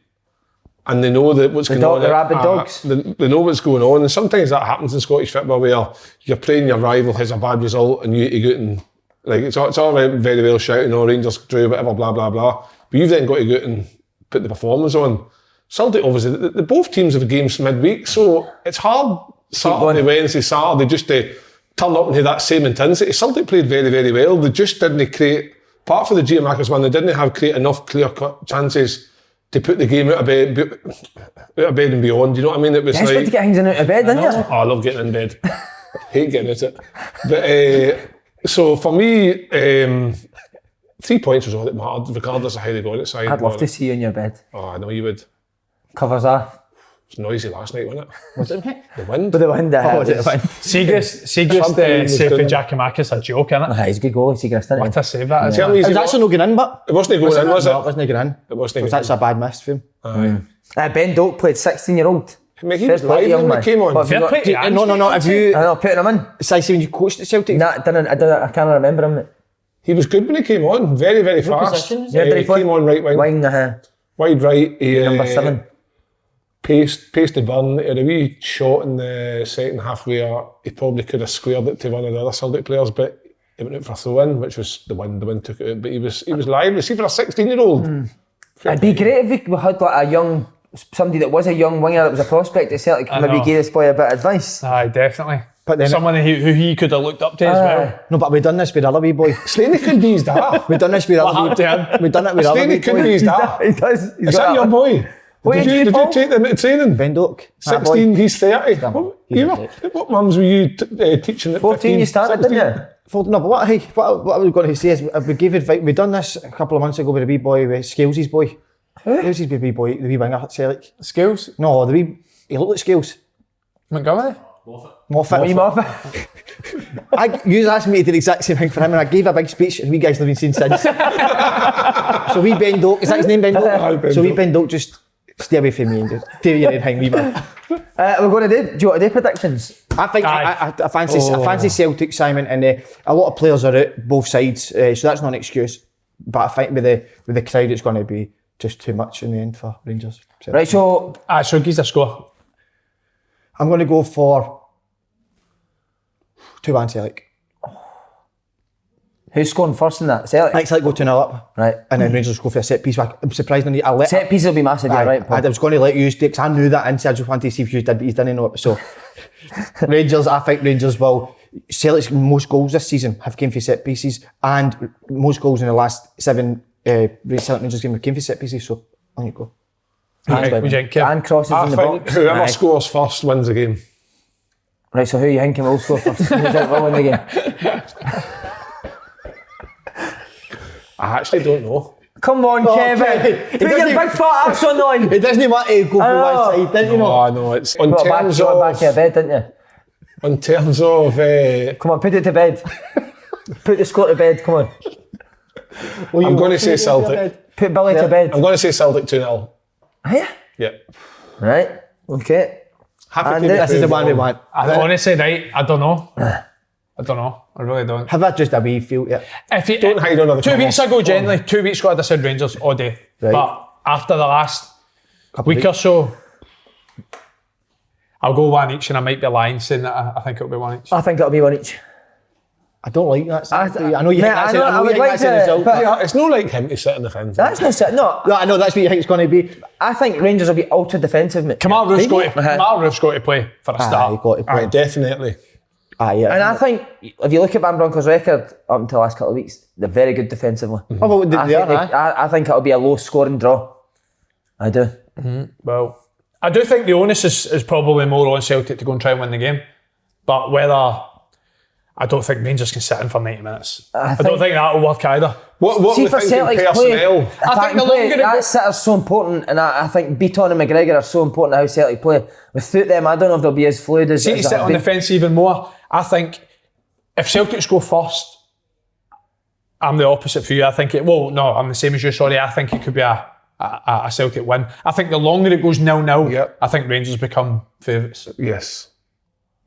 and they know that what's going on. The rabid dogs. They know what's going on, and sometimes that happens in Scottish football where you're playing your rival has a bad result and you go out and like it's all very well shouting, "Oh, Rangers drew," whatever, blah blah blah. But you've then got to go out and put the performance on. Celtic obviously, the both teams have games midweek, so it's hard. Saturday, Wednesday, Saturday, just to turn up and have that same intensity. Celtic played very, very well. They just didn't create, apart from the Giamakis one, they didn't have create enough clear-cut chances to put the game out of bed and beyond. You know what I mean? It was You expect to get things in out of bed, didn't you? oh, I love getting in bed. Hate getting out it. But so for me, 3 points was all that mattered, regardless of how they got it. I'd love to see you in your bed. Oh, I know you would. It Covers off. was noisy last night, wasn't it? Was it me? The wind. But the wind that Was it fine? Seagus Sometimes safe it's for good. Giacomakis, a joke, innit? He's a good goalie, Seagrass, isn't What a save that is. Tell me, It was actually not going in, but it wasn't going in, was no, it it? wasn't going in. It It wasn't was going actually a bad miss for him. Ben Doak played 16-year-old. I mean, he was live young when he came on. What have you Fair got? play to Ange. No. If you, I know, putting him in. say when you coached at Celtic, Nah, I can't remember him. He was good when he came on. Very, very fast. position is it? He came on right wing. Wing, Wide right. He, number 7. Paced the burn. He had a wee shot in the second half where he probably could have squared it to one of the other Celtic players, but he went out for a throw-in, which was the wind. The wind took it out, but he was lively. See, for a 16-year-old. It'd be great if we had like somebody that was a young winger that was a prospect at Celtic could maybe know. give this boy a bit of advice. Aye, definitely. But then- someone who he could have looked up to as well. no, but we've done this with other wee boy. Slaney couldn't be his dad. We've done this with other happened to him? We've done it with other Slaney wee couldn't be boy. his dad. He does. He's Is got that your boy? What Did age are you, you Paul? take them at training? Ben Doak. 16, he's 30. He's What mums were you teaching at 14 you started, 16? didn't you? No, but what I was going to say is we gave advice. We done this a couple of months ago with a wee boy, with Scales's boy. Who's his wee boy, the wee winger at Celtic? Skills? No, he looked like Scales. Montgomery? Moffat. You Moffat? You asked me to do the exact same thing for him, and I gave a big speech, and we guys have been seen since. So we Ben Doak, is that his name, Ben Aye, Doak? Ben So we Doak. Ben Doak, just stay away from me and just do your own thing, wee man. We're going to do you want to do predictions? I think Aye. I fancy Celtic, Simon, and a lot of players are out both sides, so that's not an excuse. But I think with the crowd, it's going to be just too much in the end for Rangers. Right, so So give us a score. I'm going to go for 2-1 Celtic. Who's scoring first in that? Celtic? I think Celtic go 2-0 up. Right. And then Rangers go for a set piece. I'm surprised I let Set piece will be massive, yeah, right, Paul. I was going to let you do it because I knew that and I just wanted to see if you did, but you didn't know it. So, Rangers, I think Rangers will. Celtic's most goals this season have came for set pieces, and most goals in the last 7 Celtic Rangers games have came for set pieces. So, on you go. And crosses I in the think box. whoever scores first wins the game. Right, so who are you thinking will score first? Who do you think will win the game? I actually don't know. Come on, Kevin. Put your big fat ass on the line. It doesn't want to go for one side, didn't you know? Oh, no, it's on Got terms back to your of bed, didn't you? on terms of Come on, put it to bed. Put the score to bed, come on. I'm going to say Celtic. Put Billy to bed. I'm going to say Celtic 2-0. Are you? Yeah. Right, okay. Happy And to be This is the one we proved want. Honestly, right, I don't know. I really don't. Have that just a wee feel, yeah. If you, Don't hide under the 2 covers. weeks ago, generally, 2 weeks ago, I'd have said Rangers all day. Right. But after the last week or so, I'll go one each, and I might be lying saying that I think it'll be one each. I think it'll be one each. I don't like that. I know you think that's it. I would like to, result. but Yeah, it's not like him to sit in the fence. that's not it. No, No, I know that's what you think it's going to be. I think Rangers will be ultra defensive, mate. Kamar Roof's got Uh-huh. to play for a Aye, start. got to play. Aye, definitely. Aye, yeah. And I think if you look at Van Bronckhorst's record up until the last couple of weeks, they're very good defensively. Oh, well, I think it'll be a low scoring draw. I do. Well, I do think the onus is probably more on Celtic to go and try and win the game. But whether... I don't think Rangers can sit in for 90 minutes. I don't think that'll work either. What See, we for thinking Celtic's play, personnel? I think the longer it that goes- sitter's so important, and I think Beaton and McGregor are so important how Celtic play. Without them, I don't know if they'll be as fluid as. See, to as sit have on the been. fence even more. I think if Celtics go first, I'm the opposite for you. I think I'm the same as you. Sorry, I think it could be a Celtic win. I think the longer it goes 0-0, Yep. I think Rangers become favourites. Yes.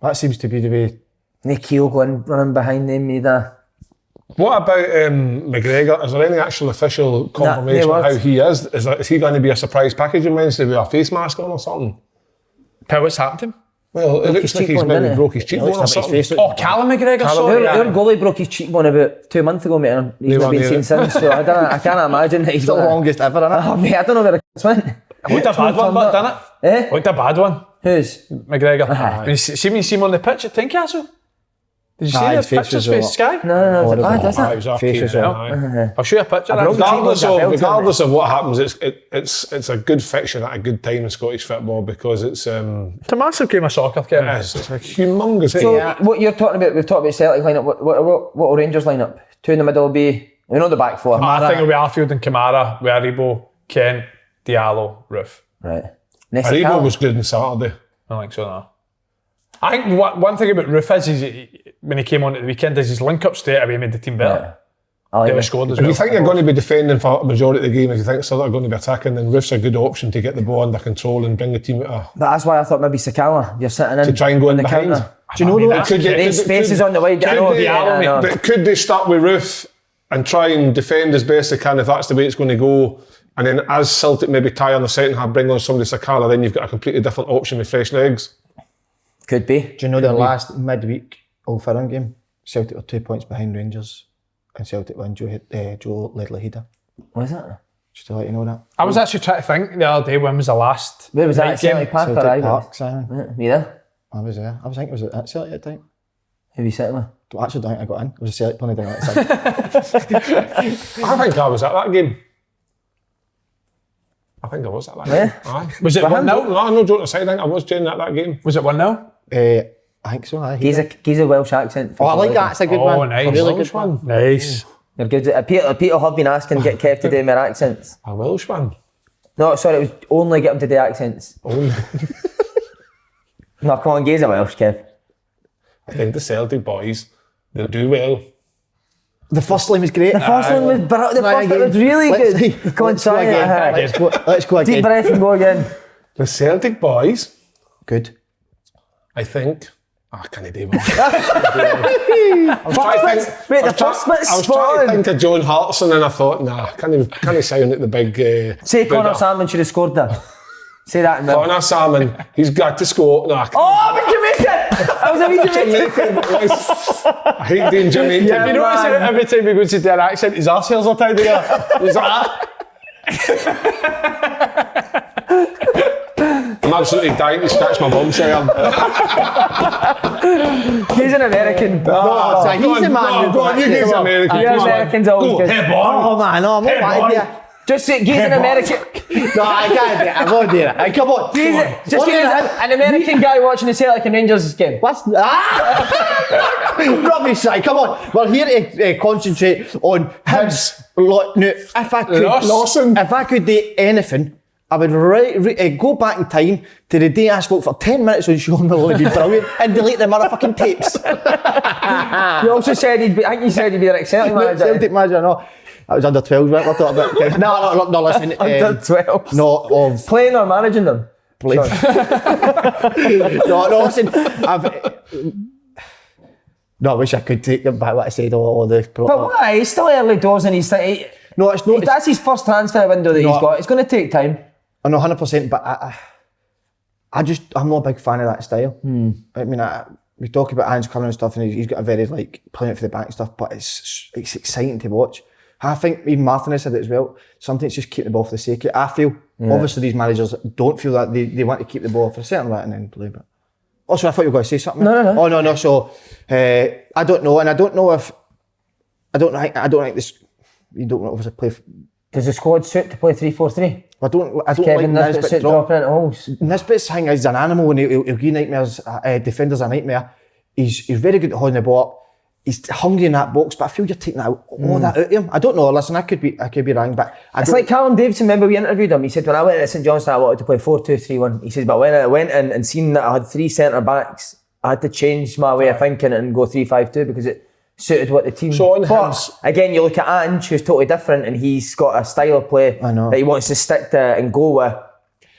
That seems to be the way. Nick Keogh going running behind them either. What about McGregor? Is there any actual official confirmation no of how words. he is? Is he going to be a surprise package on Wednesday with a face mask on or something? What's happened to him? Well, it looks his like he's cheekbone, maybe didn't he? broke his cheekbone or His something. face. Oh, Callum McGregor, sorry. Our goalie broke his cheekbone about 2 months ago, mate. And he's They not weren't been near seen it. since, so I can't imagine that he's It's the gonna- longest ever, isn't it? Oh, mate, I don't know where it's went. Looked a bad one, but didn't it? Eh? Looked a bad one, Who's? McGregor. When you see him on the pitch at Tynecastle? Did you see Aye, the his face pictures was for a his Sky? No, it's bad, does Aye, it it? was off Face key as there, well. aye. I'll show you a picture. broke his Regardless cheekbone's a belt, regardless of what happens, it's a good fixture at a good time in Scottish football because it's It's a massive game of soccer, Kevin. it's a humongous. So what you're talking about, we've talked about Celtic lineup. What will Rangers line up? Two in the middle will be, we know the back four. I think it'll be Arfield and Kamara, with Aribo, Kent, Diallo, Roof. Right. Aribo was good on Saturday. I don't think so, no. I think one thing about Roof is when he came on at the weekend, is his link-up straight away made the team better. I like They were it. scored as If well. you think you're going to be defending for a majority of the game, if you think Celtic are going to be attacking, then Roof's a good option to get the ball under control and bring the team out But that's why I thought maybe Sakala, you're sitting in to try and go in on the behind. counter. Do you know mean, though? that's- These spaces on the wide. I know, I know. But could they start with Roof and try and defend as best they can if that's the way it's going to go? And then as Celtic maybe tie on the second half, bring on somebody Sakala, then you've got a completely different option with fresh legs. Could be. Do you know their last midweek Old Firm game? Celtic were 2 points behind Rangers, and Celtic won. Joe led La Hida. What is that? Just to let you know that. I was actually trying to think the other day when was the last Where was that? night At Celtic Park or Celtic Ivy? Park, Simon. Me there? I was there. I was thinking it was at Celtic at the time. Who are you sitting with? I actually don't think I got in. It was a Celtic plenty down at the time. I think I was at that game. I think I was at that Yeah. game. Aye. Was it 1-0? No joking aside, I think I was genuine at that game. Was it 1-0? I think so. Aye. He's a Welsh accent. Oh, I like that. It's a good Oh, one. nice. A really Welsh good one. Nice. You're good. Peter have been asking get Kev to do their accents. A Welshman. No, sorry, it was only get him to do accents. Only. No, come on, gaze a Welsh, Kev. I think the Celtic boys, they'll do well. The first line was great. The first one was, the first one was really good. Come on, try it. Let's go. Let's go Deep again. breath and go again. The Celtic boys, Good. I think. I can't do it. I was trying to think. Wait, the first bit's I was spot trying to on. think of John Hartson and I thought, nah, can't he sound like the big. Say Connor big- Salmon should have scored there. Say that in there. Connor Salmon, he's got to score. Nah, Oh, but Jamaican! I was a wee Jamaican. I hate doing Jamaican. You notice how every time he goes to do an accent, his arse hairs are tied together. He's like that. I'm absolutely dying to scratch my bum, say I'm. He's an American. No, so he's the man. Go on, you guys are American. Yeah, Americans always good. Head boy. Oh man, no, I'm not right there. Just say, he's an American. No, I can't do it. I won't do it. Hey, come on. He's just give an American guy watching the Celtic and Rangers game. What's rubbish, side. Come on. We're here to concentrate on Hibs. Look, now, if I could do anything, I would go back in time to the day I spoke for 10 minutes on Sean Malone. It'd be brilliant, and delete the motherfucking tapes. You also said I think you said he'd be the Celtic manager. Celtic manager, no. That was under 12, right? We're talking about. No, listen. Under 12. No, of playing or managing them. no, listen. No, I wish I could take them back what I said. All the. But why? He's still early doors, and he's. No, it's not. That's his first transfer window that he's got. It's going to take time. I know 100%, but I'm not a big fan of that style. I mean, we talk about Ange coming and stuff, and he's got a very playing it for the back and stuff, but it's exciting to watch. I think even Martinez said it as well. Sometimes just keep the ball for the sake of it. I feel obviously these managers don't feel that they want to keep the ball for a certain amount and then play. But also, I thought you were going to say something. No. Oh no. So I don't know, and I don't know if I don't like this. You don't obviously play. Does the squad suit to play 3-4-3? I don't Kevin like Nisbet Nisbet dropping into holes. Nisbet's thing is an animal, and he'll give nightmares. Defenders a nightmare. He's very good at holding the ball up. He's hungry in that box, but I feel you're taking all that out of him. I don't know. Listen, I could be wrong, but it's like Callum Davidson. Remember we interviewed him. He said when I went to St Johnstone, I wanted to play 4-2-3-1. He says, but when I went in and seen that I had 3 centre backs, I had to change my way of thinking and go 3-5-2 because it suited what the team. But again, you look at Ange, who's totally different, and he's got a style of play that he wants to stick to and go with.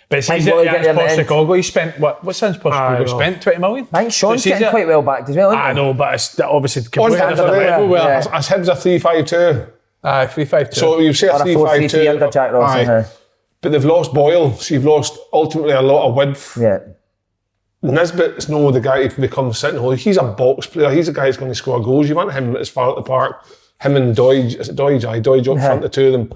But it's easy to Postecoglou. He spent, what's since Postecoglou spent? 20 million? I think Sean's getting quite well backed as well, isn't he? I know, but it's obviously completely different level. As Hibs a 3-5-2. 3-5-2. So you say a 3-5-2. under Jack Ross. But they've lost Boyle, so you've lost ultimately a lot of width. Yeah. Nisbet's no the guy who can become sitting hole. He's a box player. He's a guy who's going to score goals. You want him as far at the park. Him and Doige. Is it Doige? Doige up front, the two of them.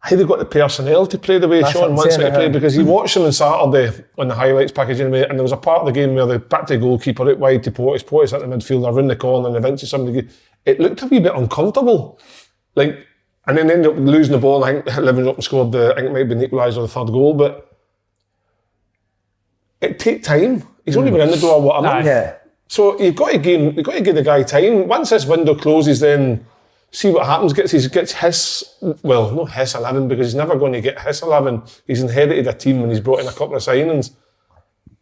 How they got the personnel to play the way Sean wants them to play, because you watched them on Saturday on the highlights package anyway, and there was a part of the game where they backed the goalkeeper out wide to Portis at the midfield, around the corner, and eventually somebody. It looked a wee bit uncomfortable, and then they ended up losing the ball. I think Livens up and scored I think it might have been the equaliser or the third goal, but it takes time. He's only been in the door a month. So you've got to give the guy time. Once this window closes, then see what happens. Gets his 11, because he's never going to get his 11. He's inherited a team and he's brought in a couple of signings.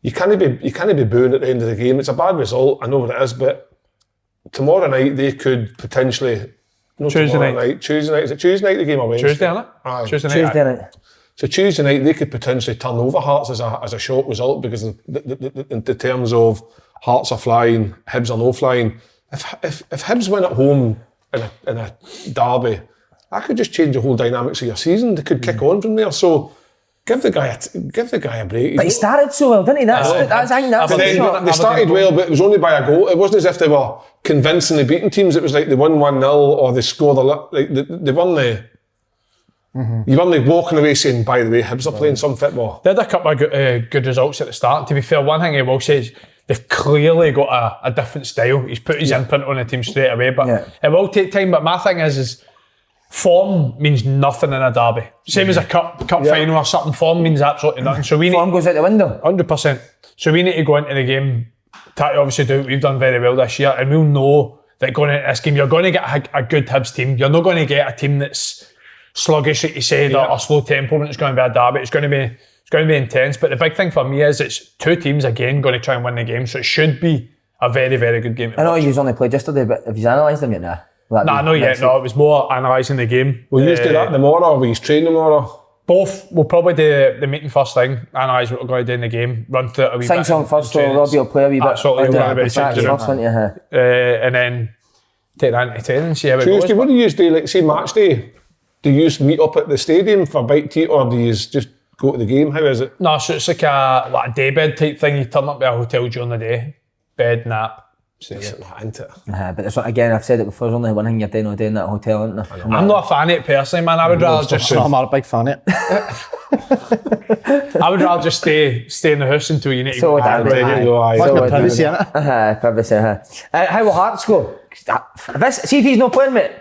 You can't be booing at the end of the game. It's a bad result. I know what it is, but tomorrow night they could potentially. Tuesday night. Is it Tuesday night the game or Wednesday? Tuesday, isn't it? Aye. Tuesday night. So Tuesday night they could potentially turn over Hearts as a short result, because in the terms of Hearts are flying, Hibs are no flying. If Hibs win at home in a derby, that could just change the whole dynamics of your season. They could kick on from there. So give the guy a break. But he started so well, didn't he? They started well, but it was only by a goal. It wasn't as if they were convincingly beating teams. It was like they won 1-0 or they scored they won the. You weren't walking away saying, by the way, Hibs are playing some football. They had a couple of good results at the start. To be fair, one thing I will say is they've clearly got a different style. He's put his imprint on the team straight away, but it will take time. But my thing is form means nothing in a derby. Same as a cup final or something. Form means absolutely nothing. So form goes out the window. 100%. So we need to go into the game. Obviously, do what we've done very well this year, and we'll know that going into this game, you're going to get a good Hibs team. You're not going to get a team that's sluggish, like you said, or slow tempo when it's going to be a derby. It's going to be intense. But the big thing for me is it's two teams again going to try and win the game. So it should be a very, very good game. I know you only played yesterday, but have you analysed them yet now? Nah, not yet. No, it was more analysing the game. Will you do that tomorrow, or will you train tomorrow? Both. We'll probably do the meeting first thing, analyse what we're going to do in the game, run through it a wee bit. Sing song first, so Robbie will play a wee bit. Absolutely. And then take that into 10 and see how it goes. What do you do, like say match day? Do you meet up at the stadium for bite to eat, or do you just go to the game? How is it? No, so it's like a daybed type thing. You turn up at a hotel during the day, bed, nap. Isn't that, isn't it? But this one, again, I've said it before, there's only one thing you're doing all day in that hotel, isn't there? I'm not a fan of it personally, man. I would rather just I'm not a big fan of it. I would rather just stay in the house until you need to So go. damn Ready to go, aye. Much So more would privacy, we. innit? Privacy, How will Hearts go? See if he's not playing, mate.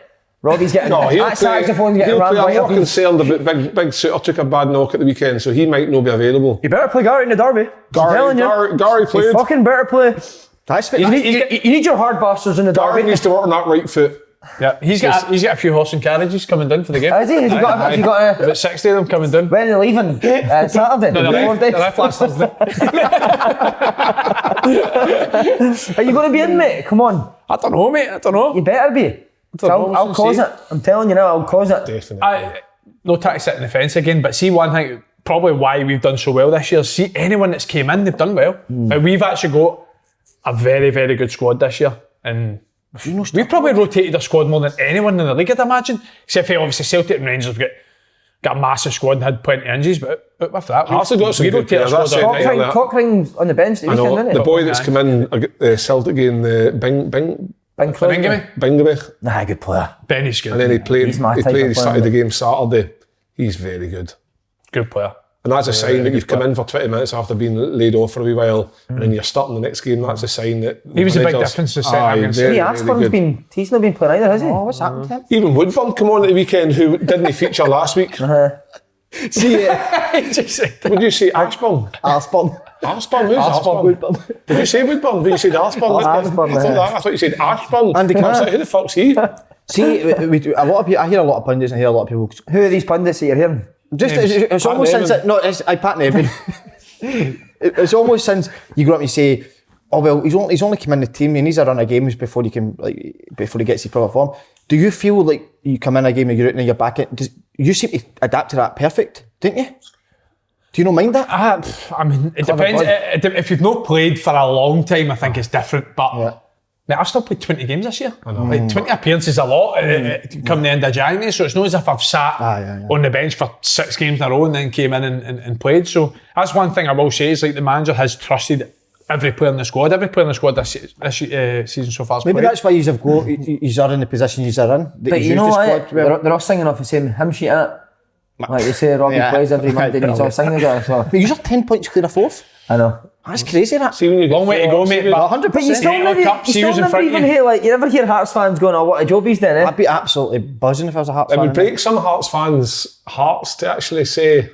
Robbie's getting No, he'll that saxophone's play. getting He'll rammed play. I'm right more up. concerned about Big Suter took a bad knock at the weekend, so he might not be available. You better play Gary in the derby. Gary You played. fucking better play. That's You need your hard bastards in the Gary derby. needs to work on that right foot. Yeah, he's got a few horse and carriages coming down for the game. Has he? Has he got About 60 of them coming down. when are they leaving? Saturday? No, Four days? they're left last Thursday. Are you going to be in, mate? Come on. I don't know, mate. I don't know. You better be. I'll cause it. I'm telling you now, I'll cause it. Definitely. No time to sit in the fence again, but see one thing, probably why we've done so well this year, see anyone that's came in, they've done well. Like, we've actually got a very, very good squad this year, and we've probably rotated our squad more than anyone in the league, I'd imagine, except for obviously Celtic and Rangers have got a massive squad and had plenty of injuries, but with that, Hearts have got some we good rotate our players, squad that's out. it. Cochrane's on the bench the I weekend, know isn't the he? boy that's come in, the Celtic game, the Bingamy, Nah, good player. Benny's good. and then he He's my type of started player. the game Saturday. He's very good. Good player. And that's a sign that you've come in for 20 minutes after being laid off for a wee while, and then you're starting the next game. That's a sign that He was a big managers- difference to set up against very, See, very Aspern's good. he's not been playing either, has he? Oh, what's happened to him? Even Woodburn come on at the weekend, who didn't feature last week. See, Would you say Ashburn? Aspern. Ashburn? Who's Ashburn? Woodburn. Did you say Woodburn? Did you say Ashburn? Ashburn, I thought you said Ashburn. Andy I was Carr. like, who the fuck's he? See, we do, a lot of people, I hear a lot of pundits and I hear a lot of people. Who are these pundits that you're hearing? Just it's almost Nevin. since Pat Nevin. It's almost since you go up and you say, oh well, he's only come in the team, he needs a run of games before he gets his proper form. Do you feel like you come in a game and you're out and you're back in? You seem to adapt to that perfect, don't you? Do you not mind that? I mean, it depends. If you've not played for a long time, I think it's different. But mate, I've still played 20 games this year. I know. Like, 20 appearances is a lot come the end of January, so it's not as if I've sat on the bench for 6 games in a row and then came in and played. So that's one thing I will say is like the manager has trusted every player in the squad. Every player in the squad this season so far has Maybe played. that's why he's are in the position he's in. That But he's you know used the what? squad well. They're all singing off the same hymn sheet, innit? Like they say, Robbie plays every Monday and he's all singing together. So. But you're 10 points clear of 4th. I know. That's crazy, that. See when you get Long way to go, mate. But 100%. But you still Eight never, Cup, you see still who's in never front of even you. hear, like, you never hear Hearts fans going, oh, what a job he's done, eh? I'd be absolutely buzzing if I was a Hearts It fan. would break some Hearts fans' hearts to actually say,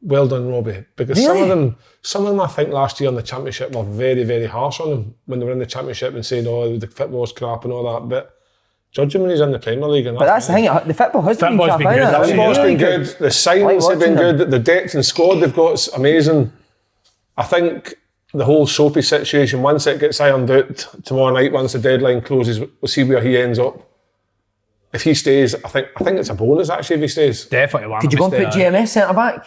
well done, Robbie. Because some of them I think last year in the Championship were very, very harsh on him when they were in the Championship and saying, oh, the football's crap and all that. But judge him when he's in the Premier League. And But that's the thing, the football has been Football's crap, been good, hasn't it? hasn't it? Football's Really been good. The signings have been watching good. The depth and squad they've got is amazing. I think the whole Soapy situation, once it gets ironed out tomorrow night, once the deadline closes, we'll see where he ends up. If he stays, I think it's a bonus actually if he stays. Definitely one. Could you go and put GMS centre back?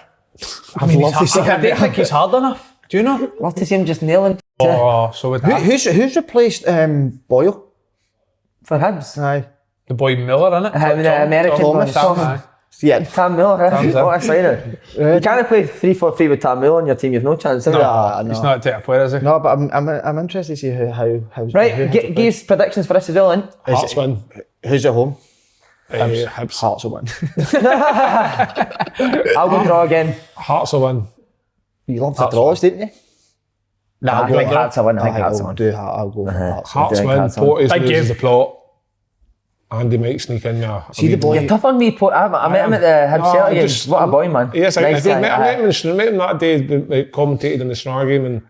I mean, love to see I don't think he's hard enough. Do you know? Love to see him just nailing Oh, so with that, Who's replaced Boyle? for Hibs. Aye. the boy Miller, innit? The American one. Thomas. Yeah. Tam Miller, what a signing. You can't play 3-4-3 with Tam Miller on your team, you've no chance. have you? No. He's not a type of player, is he? No, but I'm interested to see how's Right, give us predictions for this as well, then. Hearts win. who's at home. Hibs. Hearts will win. I'll go draw again. Hearts will win. You love the draws, didn't you? Nah, I think Hearts will win. I think Hearts will I'll win. I'll go for Hearts. Hearts think win. Hearts win. Porteous Big loses game. the plot. Andy might sneak in there. See the boy. You're tough on me, I met him at the Hibs Celtic game. What a boy, man. Yes, Nice I guy. met him that day, like, commentated in the Snar game, and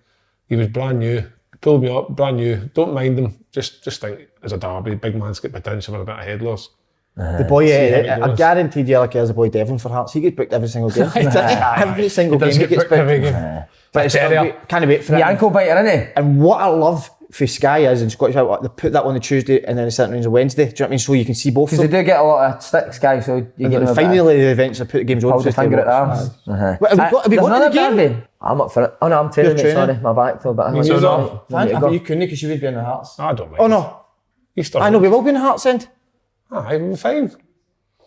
he was brand new. Pulled me up, brand new. Don't mind him. Just think, as a derby, big man's get potential for a bit of head loss. The boy, I guaranteed you like as a boy Devon for Hearts. He gets booked every single game. Every single game he gets booked. every game. But can't wait for The it. ankle biter, innit? And what I love for Sky is in Scottish Football, they put that on the Tuesday and then the Saturday on Wednesday. Do you know what I mean? So you can see both of Because they them. do get a lot of sticks, guys, so you get them a bit Finally, the events have put the games on. hold the for us to finger at watch. arms. Have we got to the game? Derby? I'm up for it. Oh no, I'm training, You're mate, sorry. training? My back till about So no. You couldn't because you would be in the Hearts. I don't mind. Oh no. Easter. I know, we've all been in Hearts end. Aye, we'll be fine.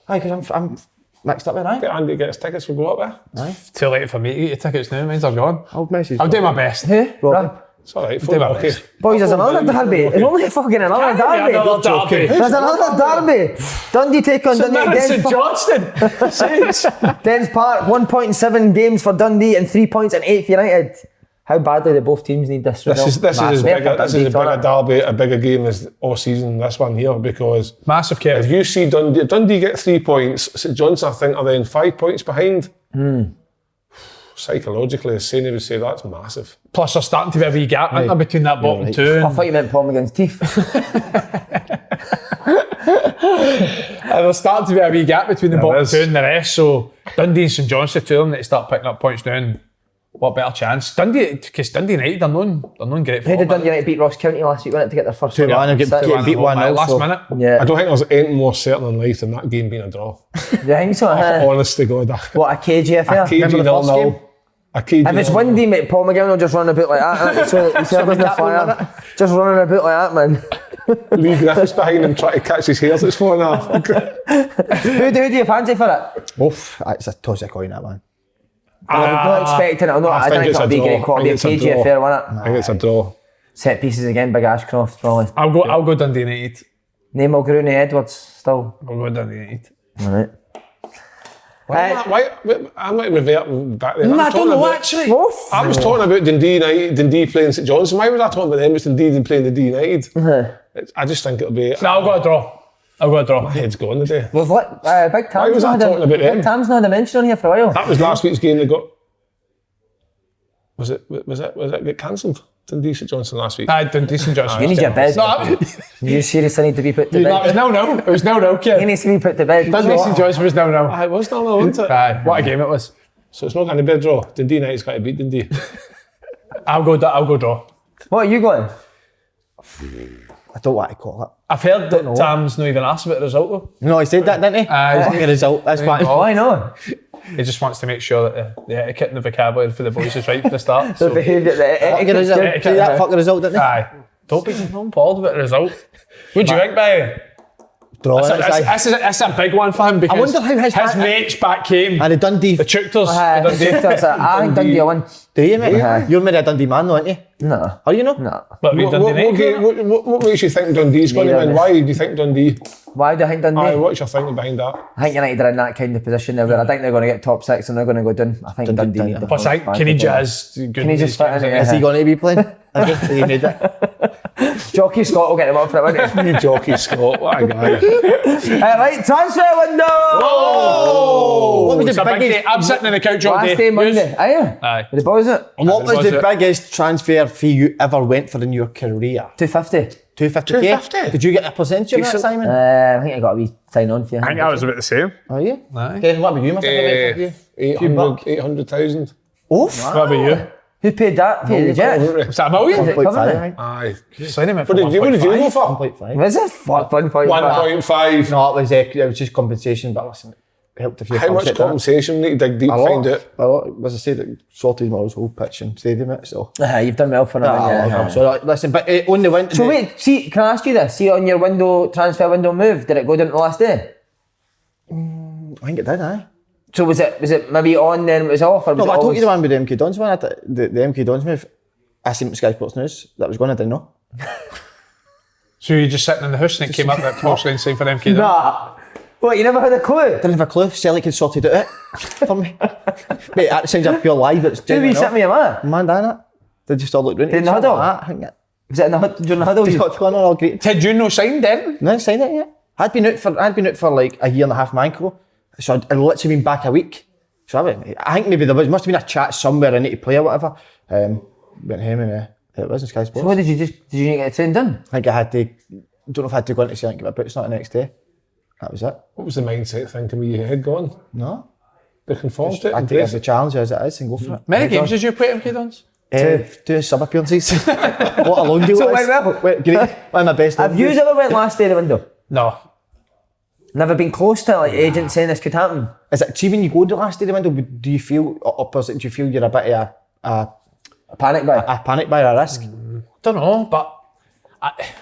Aye, because I'm mixed up with that. Get Andy gets tickets, we'll go up there. Too late for me to get your tickets now. Mine's are gone. I'll message. I'll do my best. Who? Robbie. It's alright, Do my okay. best. Boys, there's another derby. There's only fucking another derby. There's another derby. Dundee take on Dundee. St Johnston. Dens Park, 1.7 games for Dundee and 3 points in 8th United. How badly do both teams need this result? This is as big a derby, a bigger game as all season, this one here, because Massive, Kevin. if you see Dundee get 3 points, St Johnstone I think are then 5 points behind. Psychologically, as Saini would say, that's massive. Plus, there's starting to be a wee gap isn't there, between that bottom two. I thought you meant Paul McGinn's teeth. And there's starting to be a wee gap between the bottom is. two and the rest. So Dundee and St Johnstone, two of them, need to start picking up points now. What better chance? Dundee, because Dundee United, they're known great for. How did Dundee United beat Ross County last week, to get their first 2-1 and get beat 1-0 last minute. Yeah. I don't think there's anything more certain in life than that game being a draw. Do you think so? Honest to God. What, a cagey affair? Remember the first game? If it's windy, mate, Paul McGill will just run about like that. So you see how the fire. Just running about like that, man. Lee Griffiths behind him trying to catch his hairs that's falling off. Who do you fancy for it? Oof, it's a toss of coin, that man. I'm not expecting it. I don't think it'll be great quality. A cagey affair, won't it? I think it's a draw. Set pieces again, Big Ashcroft, probably. I'll go Dundee United. Name Mulgrooney, Edwards, still. I'll go Dundee United. Alright. Why I might revert back there. I don't know actually. I was talking about Dundee playing St Johnstone. Why was I talking about them? It's Dundee playing Dundee United. I just think it'll be. No, I'll go a draw. My head's gone today. We've let Big Why Tam's was I not had talking about them? Big Tam's not had a mention on here for a while. That was last week's game. They got. Was it get cancelled? Dundee St Johnstone last week. Dundee St Johnstone. You need your bed. No, You seriously need to be put to it bed. was no. It was no, kid. He needs to be put to bed. Dundee St Johnstone was no. I was not wasn't it? Aye, what a game it was. So it's not going to be a draw. Dundee United's got to beat Dundee. I'll go draw. What are you going? I don't want to call it. I've heard that Tam's not even asked about the result though. No, he said that, didn't he? Aye. The result, that's fine. Oh, I know. He just wants to make sure that the etiquette and the vocabulary for the boys is right from the start. The behaviour, Fuck the result. etiquette, Say that, fuck the result, didn't he? Aye. Don't be appalled about the result. What do you think, Barry? Draw, That's a big one for him because I wonder how his mates back came. And the Dundee. The Chukters. I think Dundee will win. Do you, mate? Aye. You're maybe a Dundee man, though, aren't you? No. Are you no? No. But we Dundee. What makes you think Dundee's going to Neither win? of Why do you think Dundee? Why do I think Dundee? Aye, what's your thinking behind that? I think United are in that kind of position now where I think they're going to get top 6 and they're going to go down. I think Dundee need the Plus, I think Kenny Jazz. Can he just fit in it? Is he going to be playing? He made it. Jockey Scott will get him up for it, won't he? You jockey Scott, what a guy. Right, transfer window! Oh! What was It's the a big biggest? day. I'm sitting in the couch all Last day. day Monday. Are you? Aye. With the boys, is it? What was the it? biggest transfer fee you ever went for in your career? 250. 250k? 250? Did you get a percentage of that, Simon? I think I got a wee sign on for you. I think I was about the same. Are you? Aye. Ken, what about you? Must have been for you? 800,000. Oof. What about you? Who paid that for you? Legit? Was that a million? Is it covered? Aye. Sign him in for What did you go for? 1.5. Was it? Fuck, 1.5. 1.5. No, it was just compensation, but listen, it helped if you How much compensation need to dig deep, A find lot. out? A lot. As I said, it sorted my whole pitch and stadium it, so. You've done well for it. So listen, but on the window. So wait, see, can I ask you this? See on your transfer window move, did it go down to the last day? I think it did, aye. So was it maybe on then it was off? Or was No, it but I told always... you the one with the MK Dons one, the MK Dons move. I seen Sky Sports News, that was going, I didn't know. So you're just sitting in the house and it came up that Porcelain sign for MK? Nah. What, you never had a clue? Didn't have a clue, Celtic had sorted it out for me. Mate, that sounds like pure lie, but it's Who were you sitting with your man? Man, damn it. They just all looked round. In the huddle? I think it. Was it in the during the huddle? All great. Did you no sign then? No, signed it yet. I'd been out for like a year and a half in ankle, so I'd literally been back a week. So I think maybe must have been a chat somewhere I need to play or whatever. Went home and it was in Sky Sports. So what did you need to get the train done? I think I had to, don't know if I had to go into see and get my boots not the next day. That was it. What was the mindset thinking with your head gone? No. They conformed to it? I take it as a challenge as it is and go for it. Many games did you play at MK Dons? Two sub appearances. What a long deal So it is. went well. Wait, great. One of my best. Have you ever went last day of the window? No. Never been close to like agents saying this could happen? Is it, see when you go the last day of the window, do you feel opposite? Do you feel you're a bit of A panic buy? a panic buy or a risk? Don't know, but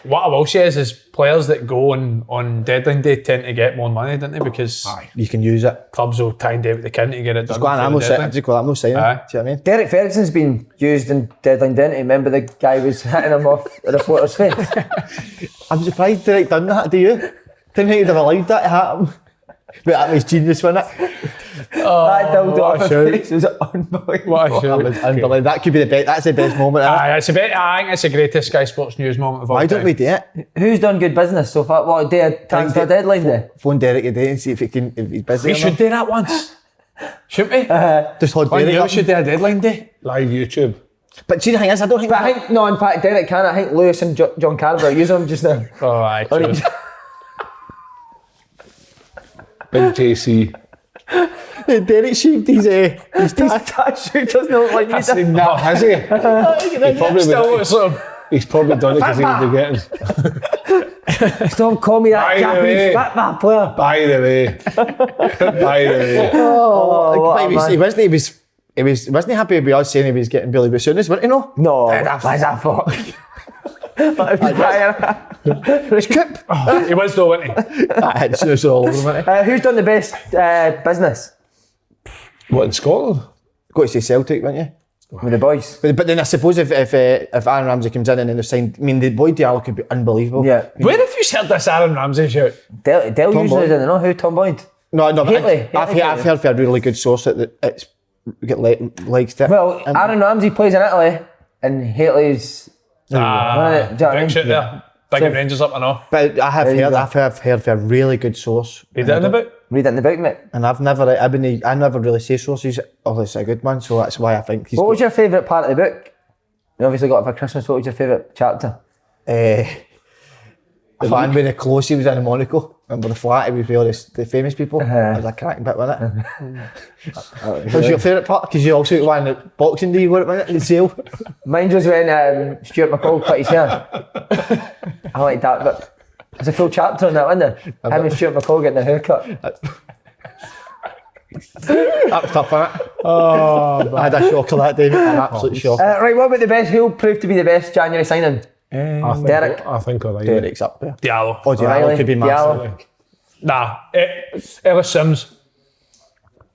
What I will say is players that go on deadline day tend to get more money, don't they? Because You can use it. clubs will try and do what they can to get it done. Just go on, I'm not saying. Do you know what I mean? Derek Ferguson's been used in deadline, didn't he? Remember the guy was hitting him off a reporter's face? I'm surprised Derek done that, do you? Didn't think he'd have allowed that to happen. But that was genius, wasn't it? That dildo what a off shout. his face was unbelievable. What a That shout. was unbelievable. That could be the best. That's the best moment ever. I think it's the greatest Sky Sports News moment of all Why time. don't we do it? Who's done good business so far? What day of transfer deadline day? Phone Derek today and see if he's busy. We or should not. do that once. Shouldn't we? Just hold One Derek year up. we should do a deadline day. Live YouTube. But see the thing is, I don't think. But I think, no, in fact, Derek can. I think Lewis and John Carver are using him just now. Oh, aye. True. Big JC. Derek shaved his tattoo doesn't look like me. No, has he? He's probably done it because he was getting. Stop calling me that By the Japanese way. football player. By the way. He wasn't happy with us saying he was getting Billy Bassoonist, wasn't he? No. No, what's that for? He was though, wasn't he? I had snooze all over him. Who's done the best business What, in Scotland? Got to say Celtic, wouldn't you? with the boys? But then I suppose if Aaron Ramsey comes in and then they've signed, I mean, the boy Diallo could be unbelievable. Yeah. Where have you heard this Aaron Ramsey shout? Del usually Boyd. doesn't know who Tom Boyd. No, but Haley. I've heard from a really good source that it's got legs to it. Well, Aaron Ramsey plays in Italy, and Haley's. Do you know what I Big mean? shit there. Big So- Rangers up and all. But I have There you heard, go. I've heard from a really good source. Read it in the book. Read it in the book, mate. And I never really say sources. Oh, it's a good one, so that's why I think he's. What was your favourite part of the book? You obviously got it for Christmas. What was your favourite chapter? The fan with the clothes he was in Monaco. Remember the flat he was with all the famous people? That was a cracking bit, wasn't it? What was your favourite part? Because you also won the Boxing Day, you got it, wasn't it? The sale. Mine was when Stuart McCall cut his hair. I like that, but there's a full chapter on that, wasn't there? Him and Stuart McCall getting a haircut. That was tough, wasn't it? I had a shocker that day, an absolute shocker. Right, what about the best? Who'll prove to be the best January signing? Derek. I think O'Reilly. Derek's up there. Diallo. Oh, Diallo O'Reilly, could be massive. Diallo. Nah. Ellis Sims.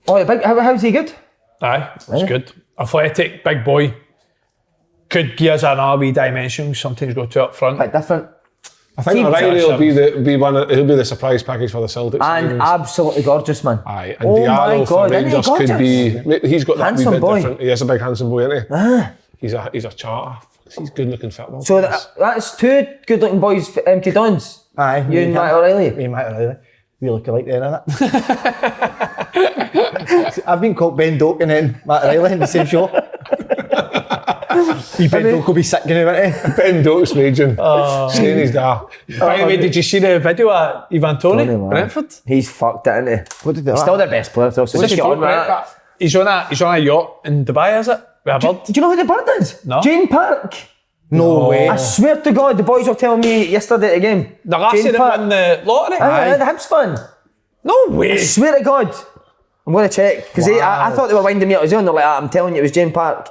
Oh, how's he good? Aye. It's good. Athletic, big boy. Could give us another wee dimension. Sometimes go two up front. Quite different. I think O'Reilly will he'll be the surprise package for the Celtics. And absolutely gorgeous, man. Aye, and Oh Diallo my for God, isn't he Rangers could be. He's got that Handsome wee bit boy. different. He is a big handsome boy, isn't he? He's a charter. He's good looking football. So that's two good looking boys for empty dons. Aye. You and Matt O'Reilly. Me and Matt O'Reilly. We look alike there, innit? I've been called Ben Doak and then Matt O'Reilly in the same show. Ben Doak will be sick, you know, won't he? Ben Doak's raging. Saying he's there. By the way, did you see the video of Ivan Toney? Toney, man. Brentford? He's fucked it, isn't he? What did they He's still their best player, though. So What's just he get on called, with right? that. He's on a yacht in Dubai, is it? With a bird? Do you know who the bird is? No. Jane Park. No way. I swear to God, the boys were telling me yesterday at the game. The lassie Jane that Park. won the lottery? Aye, the Hibs fan. No way. I swear to God. I'm going to check. Because I thought they were winding me up as well. And they're like, I'm telling you, it was Jane Park.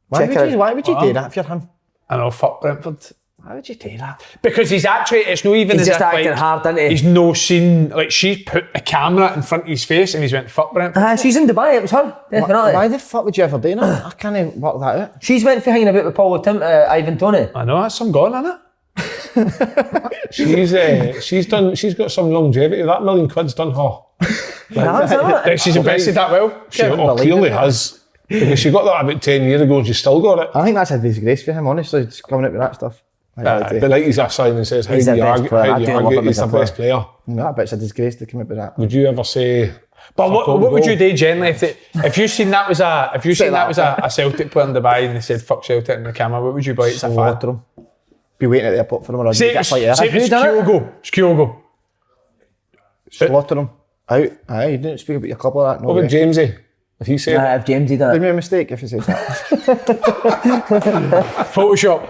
Why Check her. would you do that if you're him? I know, fuck Brentford. Why would you do that? Because he's actually, it's not even He's as just if acting like, hard, isn't he? he's no seen, like she's put a camera in front of his face and he's went, fuck Brentford. She's in Dubai, it was her. Definitely. Why the fuck would you ever do that? I can't work that out. She's went for hanging about with Paul Ivan Toney. I know, that's some gone, isn't it? She's got some longevity. That £1 million done her. She's invested that well. She clearly has. Because she got that about 10 years ago and she still got it. I think that's a disgrace for him, honestly, just coming out with that stuff. But like he's a sign and says, how He's do the you best argue, player. how I do do you love argue him he's as the a best player? No, I bet it's a disgrace to come out with that. Would you ever say... But what would you do generally if you seen that was a Celtic player in Dubai and they said fuck Celtic in the camera? What would you buy? It's a fan. Slaughter him. Be waiting at the airport for him. Or Say get a flight there. it's Kyogo. It's Kyogo. Slaughter him. Out. Aye, you didn't speak about your club like that. No What way. about Jamesy? If he said If Jamesy done Did it. me a mistake if you said that. Photoshop.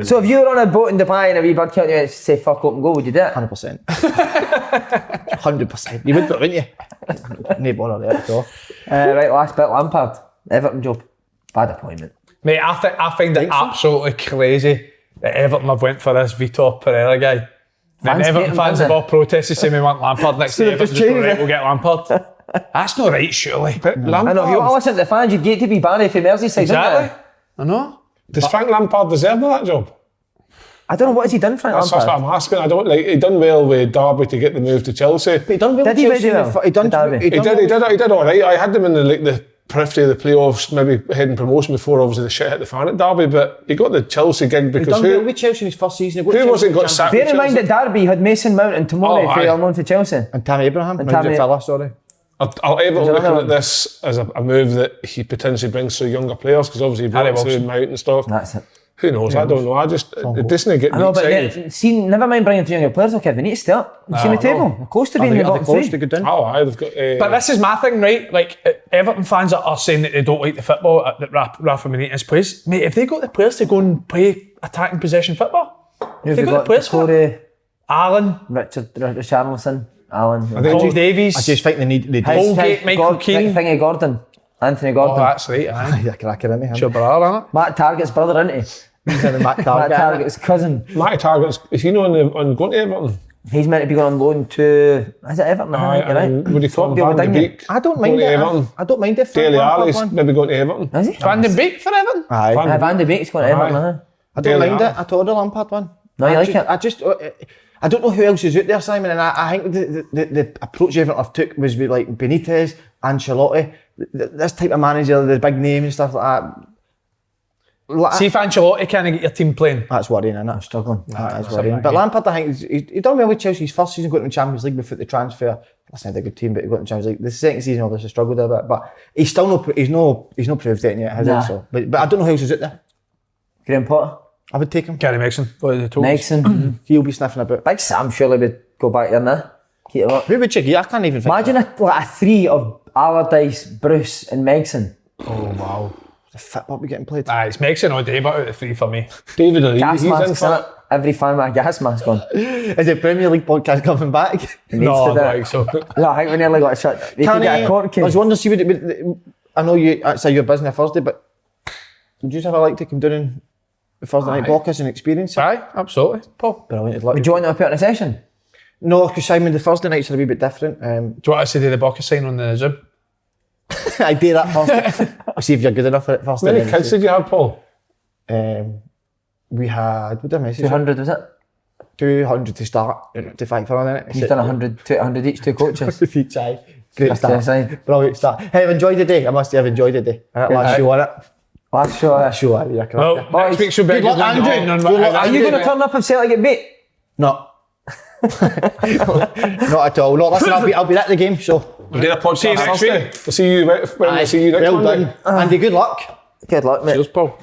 So if you were on a boat in Dubai and a wee bird came out and say fuck up and go, would you do it? 100%. 100%. You would do it, wouldn't you? No bother there at all. Right, last bit, Lampard. Everton job. Bad appointment. Mate, I find it absolutely crazy At Everton I've went for this Vitor Pereira guy. Then Everton fans have all protested saying we want Lampard next to Everton. Just go, right, we'll get Lampard. That's not right, surely. But Lampard, I know, if you want to listen to the fans, you'd get to be Barry for Merseyside, exactly. I know. Does Frank Lampard deserve that job? I don't know, what has he done, Frank That's Lampard? what I'm asking. I don't like. He done well with Derby to get the move to Chelsea. But he done well. Did he really well? He done. Derby? He did all right. I had them in the periphery of the playoffs, maybe heading promotion before obviously the shit hit the fan at Derby. But he got the Chelsea gig because He done well with Chelsea in his first season. Who wasn't got sacked? Bear in mind that Derby had Mason Mount and Tomori for on loan to Chelsea. And Tammy Abraham. And Tammy fella, sorry. Are Everton looking at this as a move that he potentially brings through younger players? Because obviously he brought through Mount and stuff. That's it. Who knows? I don't know. It doesn't get me excited. See, never mind bringing through younger players, okay, they need to start. You've seen the table. They're close to being in the bottom three. Oh, aye, they've got... But this is my thing, right? Like, Everton fans are saying that they don't like the football that Rafa Benitez plays. Mate, if they got the players to go and play attacking possession football, if they got the players for it. Alan. Richarlison. Alan. Paul Davies. I just think they need... Holgate, Michael Keane. Thingy Gordon. Anthony Gordon. Oh, that's right, aye. You're cracking into him. Shabrar, innit? Matt Targett's brother, isn't he? Matt Matt Targett's cousin. Matty Targett's... Is he not on going to Everton? He's meant to be going on loan to... Is it Everton? I think, right? Would he call Van de Beek? I don't mind it. I don't mind it. Dele Alli's maybe going to Everton. Is he? Van de Beek for Everton? Aye. Van de Beek's going to Everton, I don't mind it. I told the Lampard one. No, you like it? I don't know who else is out there, Simon, and I think the approach Everton have took was with like Benitez, Ancelotti, this type of manager, the big name and stuff like that. See if Ancelotti can't get your team playing. That's worrying, isn't it? Struggling. That's worrying. But Lampard, I think, he done well with Chelsea's first season, got to the Champions League before the transfer. That's not a good team, but he got to the Champions League. The second season obviously struggled a bit, but he's still he's no proved it yet, has he? So, but I don't know who else is out there. Graham Potter. I would take him. Gary Megson. Megson. He'll be sniffing about. Big Sam surely would go back there now. Keep it up. Who would you get? I can't even think. Imagine a three of Allardyce, Bruce and Megson. Oh, wow. The football be getting played. Aye, it's Megson all day, but out of the three for me. David O'Leary, Gas he's in masks, for innit? it. Every fan with a gas mask on. Is the Premier League podcast coming back? No, I don't think so. No, I think we nearly got shut. We could get a court I case. was wondering, see, I know it's your business Thursday, but would you ever like to come down and Thursday night blockers and experience it? Aye, absolutely. Paul. Brilliant. Would you want to put in a session? No, because Simon, the Thursday nights are a wee bit different. Do you want us to do the Bocca sign on the Zoom? I do that first. I'll see if you're good enough for it first. How many kids did you have, Paul? We had, what did I message? 200 was it? 200 to start, to fight for on it. He's done 100 each, two coaches. Each side. Great That's the start. sign. Brilliant start. Hey, I've enjoyed the day. I must have enjoyed the day. Last show on it. Last show. Yeah, correct. Well, Boys, next week should be a good good luck, one. Andrew. Good luck, Are you going to turn up if Celtic get beat? No. Not at all. No, listen, I'll be at the game, so. We'll do a podcast See you next Thursday. week. We'll see you when we see you next Well Monday. done. Andy, good luck. Good luck, mate. Cheers, Paul.